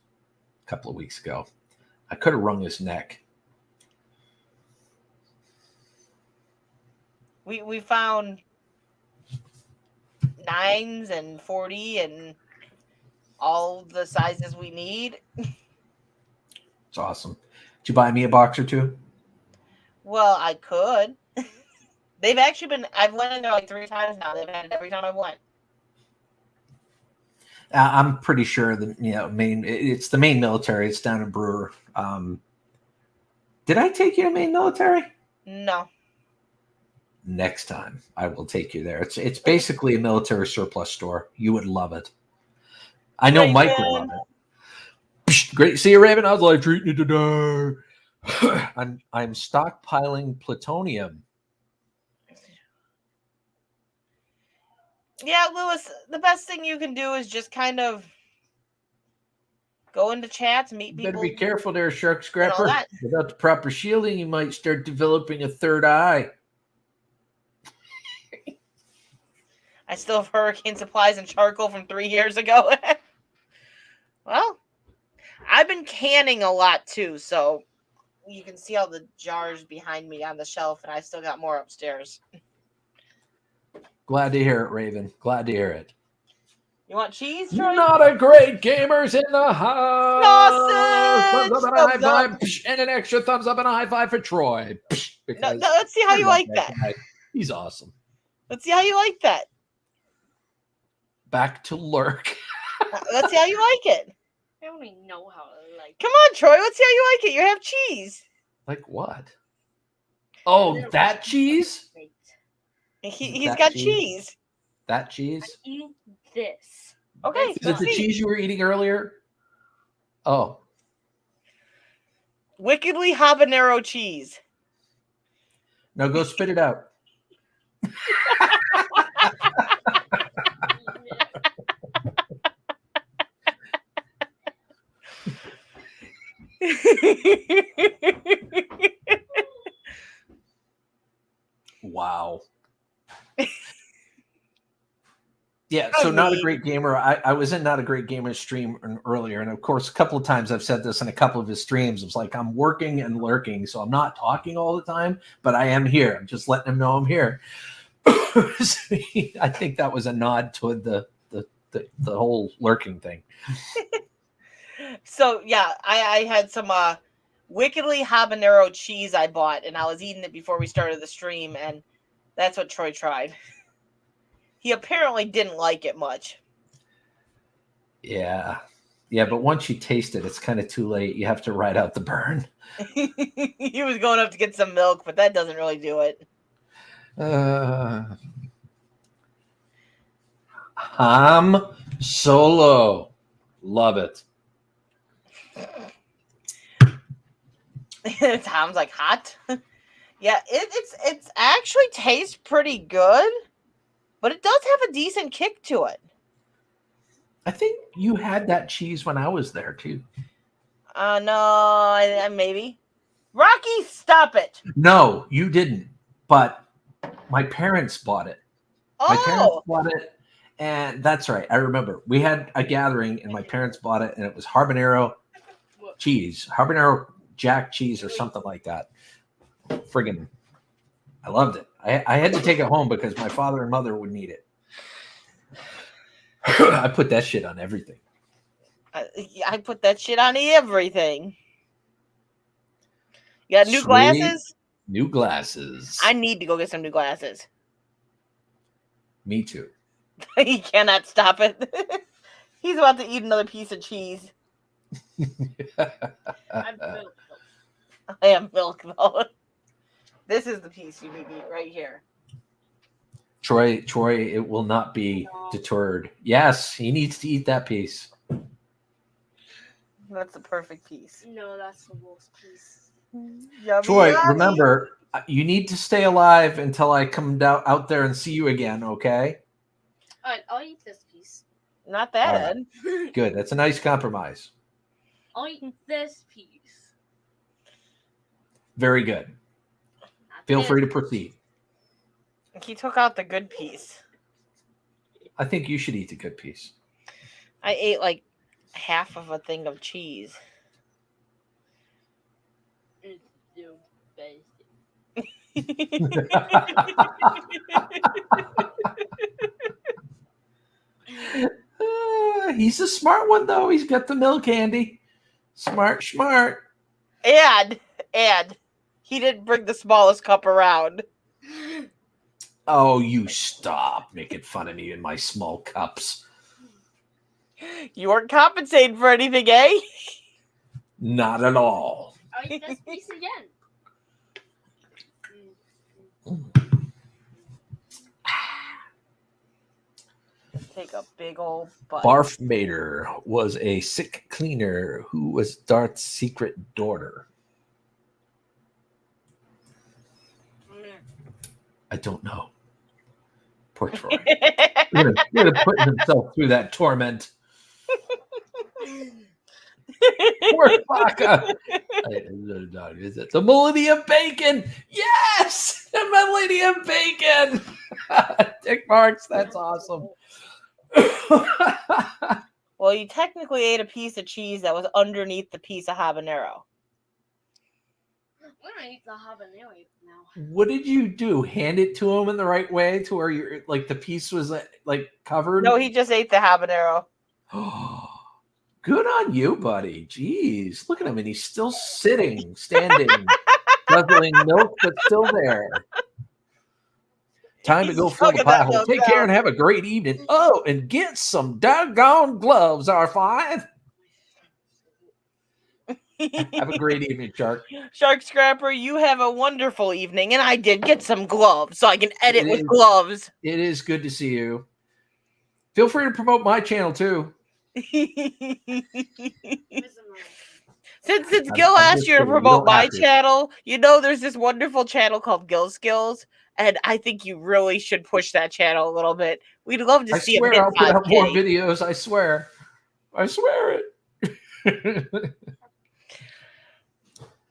a couple of weeks ago. I could have wrung his neck. We found 9s and 40 and all the sizes we need. It's awesome. Did you buy me a box or two? Well, I could. They've actually been, I've went in there like 3 times now. They've had it every time I went. I'm pretty sure it's the Maine military. It's down in Brewer. Did I take you to Maine military? No. Next time I will take you there. It's basically a military surplus store. You would love it. I know Raven. Mike would love it. Great to see you, Raven. How's life treating you today? I'm stockpiling plutonium. Yeah, Lewis, the best thing you can do is just kind of go into chats, meet people. Better be careful there, Shark Scrapper. Without the proper shielding, you might start developing a third eye. I still have hurricane supplies and charcoal from 3 years ago. Well, I've been canning a lot too, so you can see all the jars behind me on the shelf, and I still got more upstairs. Glad to hear it, Raven. Glad to hear it. You want cheese, Troy? Not a great gamers in the house. Sausage! Thumbs up and a high five, and an extra thumbs up and a high five for Troy. No, let's see how you like that. Guy. He's awesome. Let's see how you like that. Back to lurk. Let's see how you like it. I don't even know how I like it. Come on, Troy. Let's see how you like it. You have cheese. Like what? Oh, that cheese? He's That got cheese? cheese. That cheese? I'm eating this. Okay, Is it the proceed. cheese you were eating earlier? Oh, Wickedly habanero cheese. now go spit it out. Wow. Yeah, so not a great gamer. I was in Not a Great Gamer stream earlier, and of course, a couple of times I've said this in a couple of his streams. It's like I'm working and lurking, so I'm not talking all the time, but I am here. I'm just letting him know I'm here. I think that was a nod toward the whole lurking thing. So yeah, I had some wickedly habanero cheese I bought, and I was eating it before we started the stream, and that's what Troy tried. He apparently didn't like it much. Yeah, but once you taste it, it's kind of too late. You have to ride out the burn. He was going up to get some milk, but that doesn't really do it. Ham Solo, love it. Tom's like hot. Yeah, it's actually tastes pretty good, but it does have a decent kick to it. I think you had that cheese when I was there too. No, maybe. Rocky, stop it. No, you didn't. But my parents bought it. My parents bought it, and that's right. I remember we had a gathering, and my parents bought it, and it was habanero cheese, habanero jack cheese, or something like that. Friggin', I loved it. I had to take it home because my father and mother wouldn't eat it. I put that shit on everything. I put that shit on everything. You got new glasses? New glasses. I need to go get some new glasses. Me too. He cannot stop it. He's about to eat another piece of cheese. I'm milk. I am milk, though. This is the piece you need to eat right here. Troy, it will not be deterred. Yes, he needs to eat that piece. That's the perfect piece. No, that's the worst piece. Yummy, Troy, yummy. remember, you need to stay alive until I come out there and see you again, okay? All right, I'll eat this piece. Not that, Ed. Good. That's a nice compromise. I'll eat this piece. Very good. Not Feel this. free to proceed. He took out the good piece. I think you should eat the good piece. I ate like half of a thing of cheese. It's so basic. He's a smart one, though. He's got the milk candy. Smart. And he didn't bring the smallest cup around. Oh, you stop making fun of me in my small cups. You weren't compensated for anything, eh? Not at all. I'll eat this piece again. Take a big old bite. Barf Mater was a sick cleaner who was Darth's secret daughter. I don't know. Poor Troy. You're gonna put himself through that torment. Poor Baka. Is it the Millennium Bacon? Yes! The Millennium Bacon! Dick Marks, that's awesome. Well, you technically ate a piece of cheese that was underneath the piece of habanero. I'm gonna eat the habanero now. What did you do? Hand it to him in the right way to where you're like the piece was like covered? No, he just ate the habanero. Good on you, buddy. Jeez, look at him, and he's still sitting, standing, guzzling milk, but still there. Time to go fill the pothole. Take care and have a great evening. Oh, and get some doggone gloves, R5. Have a great evening, Shark. Shark Scrapper, you have a wonderful evening. And I did get some gloves, so I can edit with gloves. It is good to see you. Feel free to promote my channel, too. Since Gil asked you to promote my channel, you know there's this wonderful channel called Gil Skillz, and I think you really should push that channel a little bit. We'd love to see him hit 5K. I'll put up more videos, I swear. I swear it.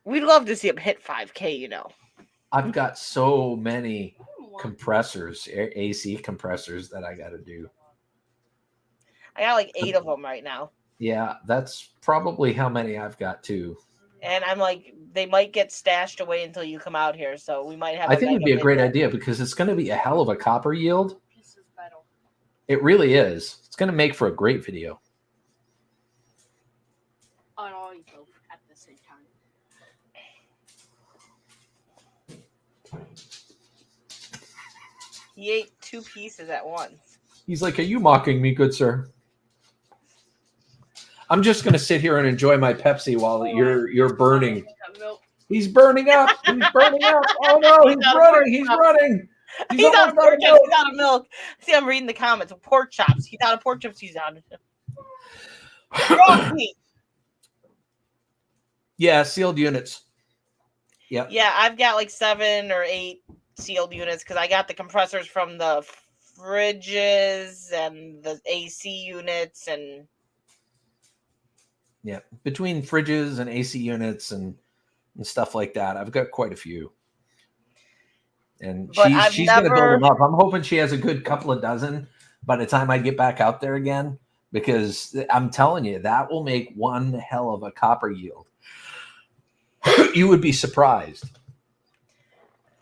We'd love to see him hit 5K, you know. I've got so many compressors, AC compressors that I got to do. I got like 8 of them right now. Yeah, that's probably how many I've got too. And I'm like, they might get stashed away until you come out here, so we might have. I think it'd be a great idea because it's going to be a hell of a copper yield. It really is. It's going to make for a great video. On all you both at the same time. He ate 2 pieces at once. He's like, "Are you mocking me, good sir?" I'm just going to sit here and enjoy my Pepsi while you're burning. He's burning up. He's burning up. Oh no, he's running. He's running. He's out of pork chops. He's out of milk. See, I'm reading the comments. Pork chops. He's out of pork chops. He's out of meat. Yeah, sealed units. Yeah. Yeah, I've got like 7 or 8 sealed units because I got the compressors from the fridges and the AC units and. Yeah, between fridges and AC units and stuff like that, I've got quite a few. And she's going to build them up. I'm hoping she has a good couple of dozen by the time I get back out there again, because I'm telling you, that will make one hell of a copper yield. You would be surprised.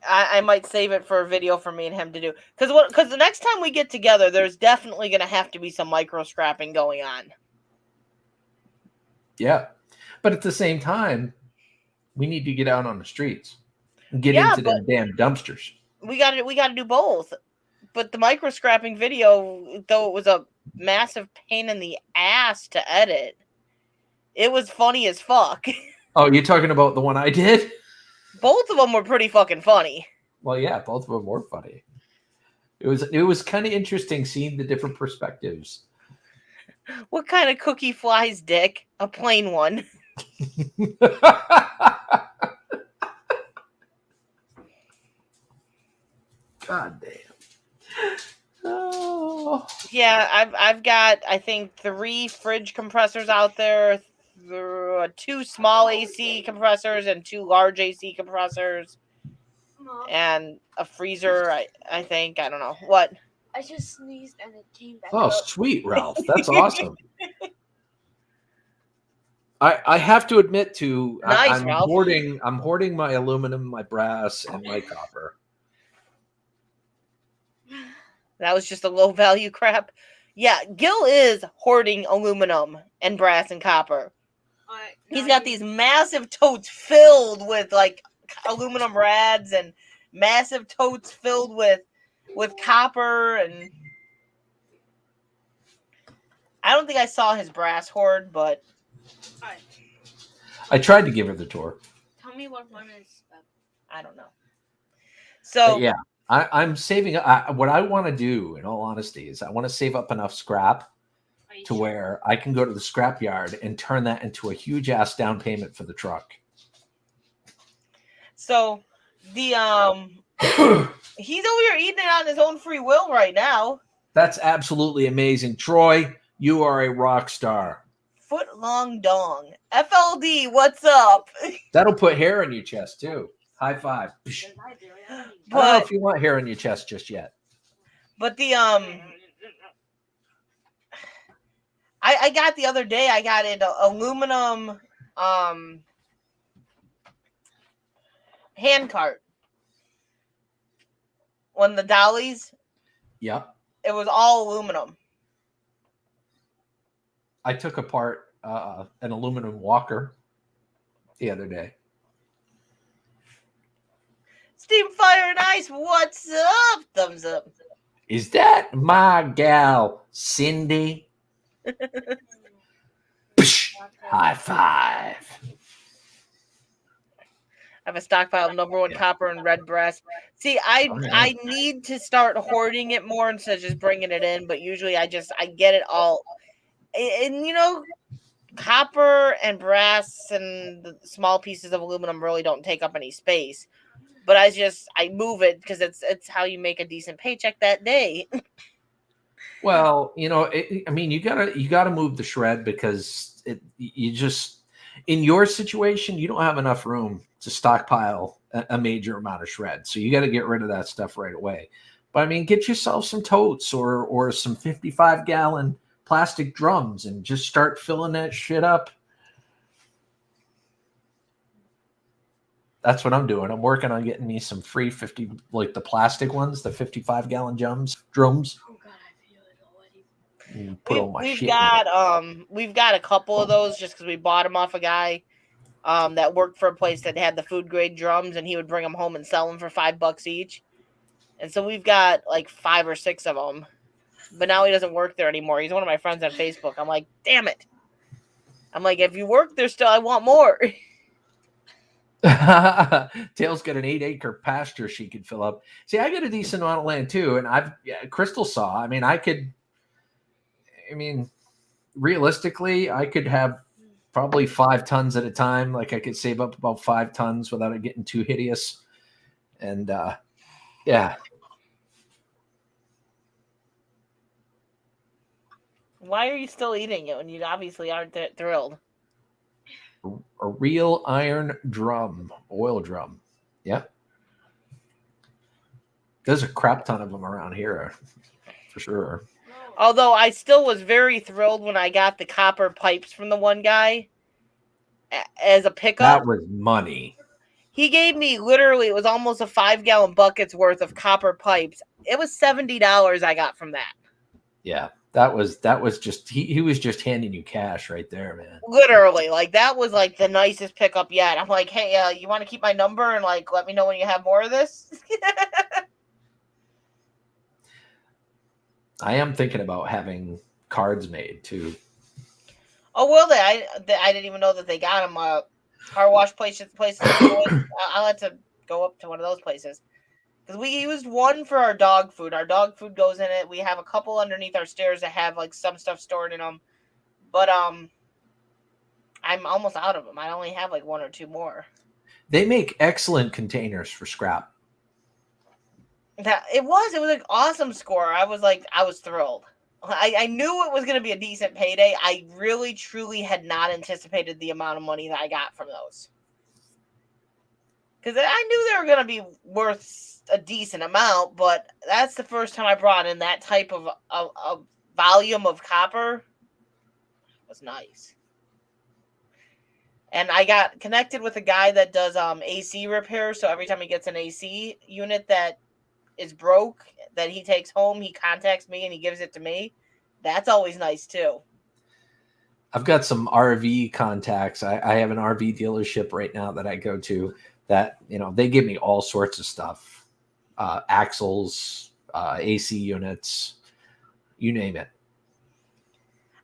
I might save it for a video for me and him to do. Because the next time we get together, there's definitely going to have to be some micro scrapping going on. Yeah, but at the same time, we need to get out on the streets and get into them damn dumpsters. We got to do both. But the micro scrapping video, though it was a massive pain in the ass to edit, it was funny as fuck. Oh, you're talking about the one I did? Both of them were pretty fucking funny. Well, yeah, both of them were funny. It was kind of interesting seeing the different perspectives. What kind of cookie flies, Dick? A plain one. God damn. Oh. Yeah, I've got, I think, 3 fridge compressors out there, 2 small AC compressors and 2 large AC compressors, and a freezer, I think. I don't know. What? I just sneezed and it came back. Oh, sweet, Ralph. That's awesome. I have to admit to nice, I'm hoarding my aluminum, my brass, and my copper. That was just a low value crap. Yeah, Gil is hoarding aluminum and brass and copper. He's got these massive totes filled with like aluminum rads and massive totes filled with copper, and I don't think I saw his brass hoard, but I tried to give her the tour. Tell me what one is. I don't know. So but yeah, I'm saving. What I want to do, in all honesty, is I want to save up enough scrap to where I can go to the scrap yard and turn that into a huge ass down payment for the truck. So the he's over here eating it on his own free will right now. That's absolutely amazing. Troy, you are a rock star. Foot long dong. FLD, what's up? That'll put hair on your chest too. High five. I don't know if you want hair on your chest just yet. But the I got the other day, I got an aluminum hand cart. One of the dollies. Yep. It was all aluminum. I took apart an aluminum walker the other day. Steam, Fire, and Ice, what's up? Thumbs up. Is that my gal, Cindy? High five. have a stockpile of number one copper and red breast. See, I need to start hoarding it more instead of just bringing it in. But usually I get it all, and copper and brass and the small pieces of aluminum really don't take up any space. But I move it because it's how you make a decent paycheck that day. Well, I mean, you gotta move the shred because you just in your situation you don't have enough room to stockpile a major amount of shred, so you got to get rid of that stuff right away. But I mean, get yourself some totes or some 55-gallon plastic drums and just start filling that shit up. That's what I'm doing. I'm working on getting me some free 50, like the plastic ones, the 55-gallon drums. Oh God, I feel it already. Put all my We've shit got in it. we've got a couple of those just because we bought them off a guy that worked for a place that had the food grade drums, and he would bring them home and sell them for $5 each. And so we've got like 5 or 6 of them. But now he doesn't work there anymore. He's one of my friends on Facebook. I'm like, damn it. I'm like, if you work there still, I want more. Tail's got an 8-acre pasture she could fill up. See, I got a decent amount of land too, and Crystal saw. I mean, realistically, I could have probably 5 tons at a time. Like I could save up about 5 tons without it getting too hideous. And yeah. Why are you still eating it when you obviously aren't thrilled? A real iron drum, oil drum. Yeah. There's a crap ton of them around here, for sure. Although I still was very thrilled when I got the copper pipes from the one guy as a pickup. That was money. He gave me literally, it was almost a 5-gallon bucket's worth of copper pipes. It was $70 I got from that. Yeah. That was just he was just handing you cash right there, man. Literally, like that was like the nicest pickup yet. I'm like, hey, you want to keep my number and like let me know when you have more of this? I am thinking about having cards made too. Oh, will they? I didn't even know that they got them. Car wash places. I'll have to go up to one of those places. Because we used one for our dog food. Our dog food goes in it. We have a couple underneath our stairs that have like some stuff stored in them. But I'm almost out of them. I only have like 1 or 2 more. They make excellent containers for scrap. It was an awesome score. I was thrilled. I knew it was going to be a decent payday. I really, truly had not anticipated the amount of money that I got from those. Because I knew they were going to be worth a decent amount, but that's the first time I brought in that type of volume of copper. It was nice. And I got connected with a guy that does AC repair. So every time he gets an AC unit that is broke that he takes home, he contacts me and he gives it to me. That's always nice too. I've got some RV contacts. I have an RV dealership right now that I go to that, they give me all sorts of stuff. Axles, AC units, you name it.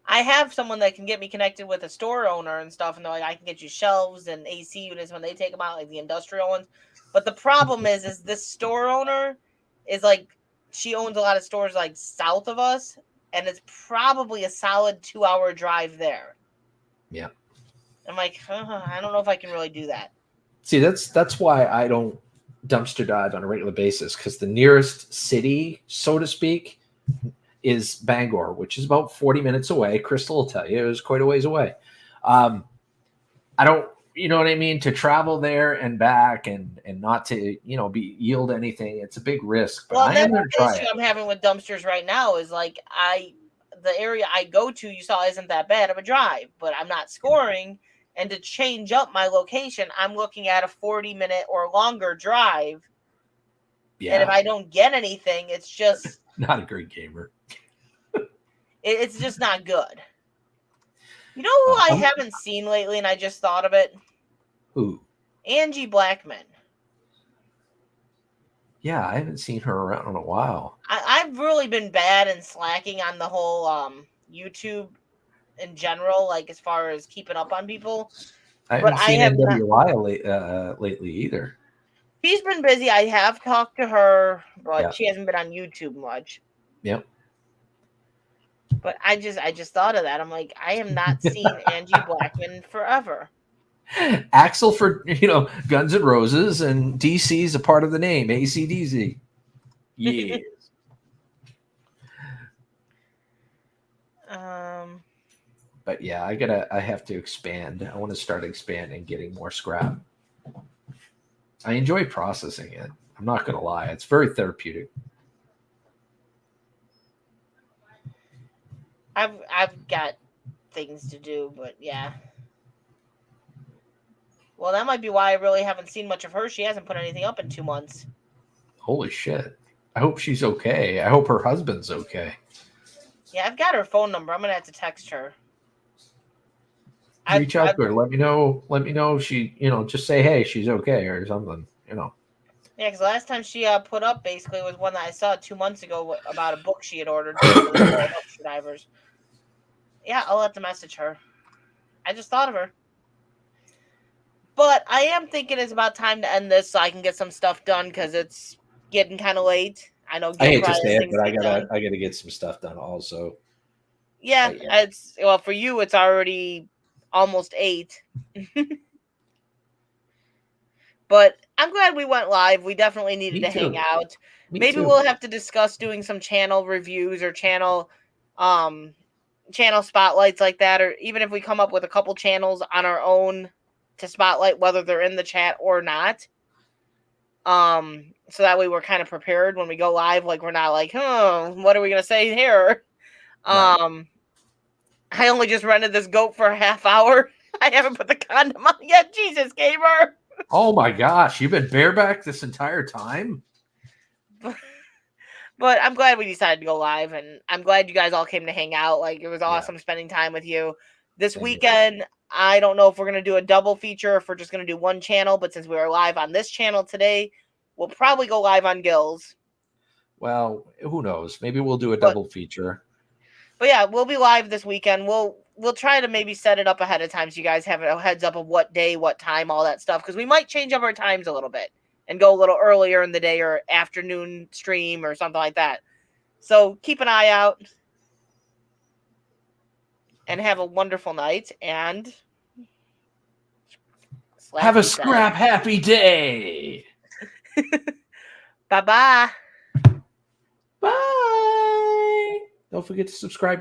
I have someone that can get me connected with a store owner and stuff, and they're like, I can get you shelves and AC units when they take them out, like the industrial ones. But the problem is this store owner is like, she owns a lot of stores like south of us, and it's probably a solid 2-hour drive there. Yeah. I'm like, I don't know if I can really do that. See, that's why I don't dumpster dive on a regular basis, because the nearest city, so to speak, is Bangor, which is about 40 minutes away. Crystal will tell you it was quite a ways away. I don't, you know what I mean, to travel there and back and not to, yield anything. It's a big risk. But I am going to try it. I'm having with dumpsters right now is like the area I go to, you saw, isn't that bad of a drive, but I'm not scoring. And to change up my location, I'm looking at a 40-minute or longer drive. Yeah. And if I don't get anything, it's just not a great gamer. It's just not good. You know who I haven't seen lately, and I just thought of it? Who? Angie Blackman. Yeah, I haven't seen her around in a while. I've really been bad and slacking on the whole YouTube in general, like as far as keeping up on people. I But haven't I seen have not. NWI lately either. She's been busy. I have talked to her, but Yeah. she hasn't been on YouTube much. Yep. But I just thought of that. I'm like, I am not seeing Angie Blackman forever. Axel for Guns N' Roses, and DC is a part of the name ACDC. Yes. But yeah, I have to expand. I want to start expanding, getting more scrap. I enjoy processing it. I'm not gonna lie, it's very therapeutic. I've got things to do, but yeah. Well, that might be why I really haven't seen much of her. She hasn't put anything up in 2 months. Holy shit. I hope she's okay. I hope her husband's okay. Yeah, I've got her phone number. I'm gonna have to text her. Reach out to her. Let me know if she, just say, hey, she's okay or something, Yeah, because last time she put up basically was one that I saw 2 months ago about a book she had ordered for the dumpster divers. Yeah, I'll have to message her. I just thought of her. But I am thinking it's about time to end this so I can get some stuff done because it's getting kind of late. I know. I hate to say it, but I gotta get some stuff done also. Yeah, it's for you. It's already almost 8. But I'm glad we went live. We definitely needed to hang out. Maybe we'll have to discuss doing some channel reviews or channel spotlights like that, or even if we come up with a couple channels on our own to spotlight whether they're in the chat or not. So that way we're kind of prepared when we go live. Like we're not like, what are we gonna say here? Right. I only just rented this goat for a half hour. I haven't put the condom on yet. Jesus, gamer. Oh my gosh, you've been bareback this entire time? But I'm glad we decided to go live, and I'm glad you guys all came to hang out. Like, it was awesome spending time with you. This weekend, I don't know if we're going to do a double feature, if we're just going to do one channel, but since we are live on this channel today, we'll probably go live on Gil's. Well, who knows? Maybe we'll do a double feature. But yeah, we'll be live this weekend. We'll try to maybe set it up ahead of time so you guys have a heads up of what day, what time, all that stuff, because we might change up our times a little bit and go a little earlier in the day or afternoon stream or something like that. So keep an eye out and have a wonderful night and have a scrap happy day. Bye-bye. Bye. Don't forget to subscribe.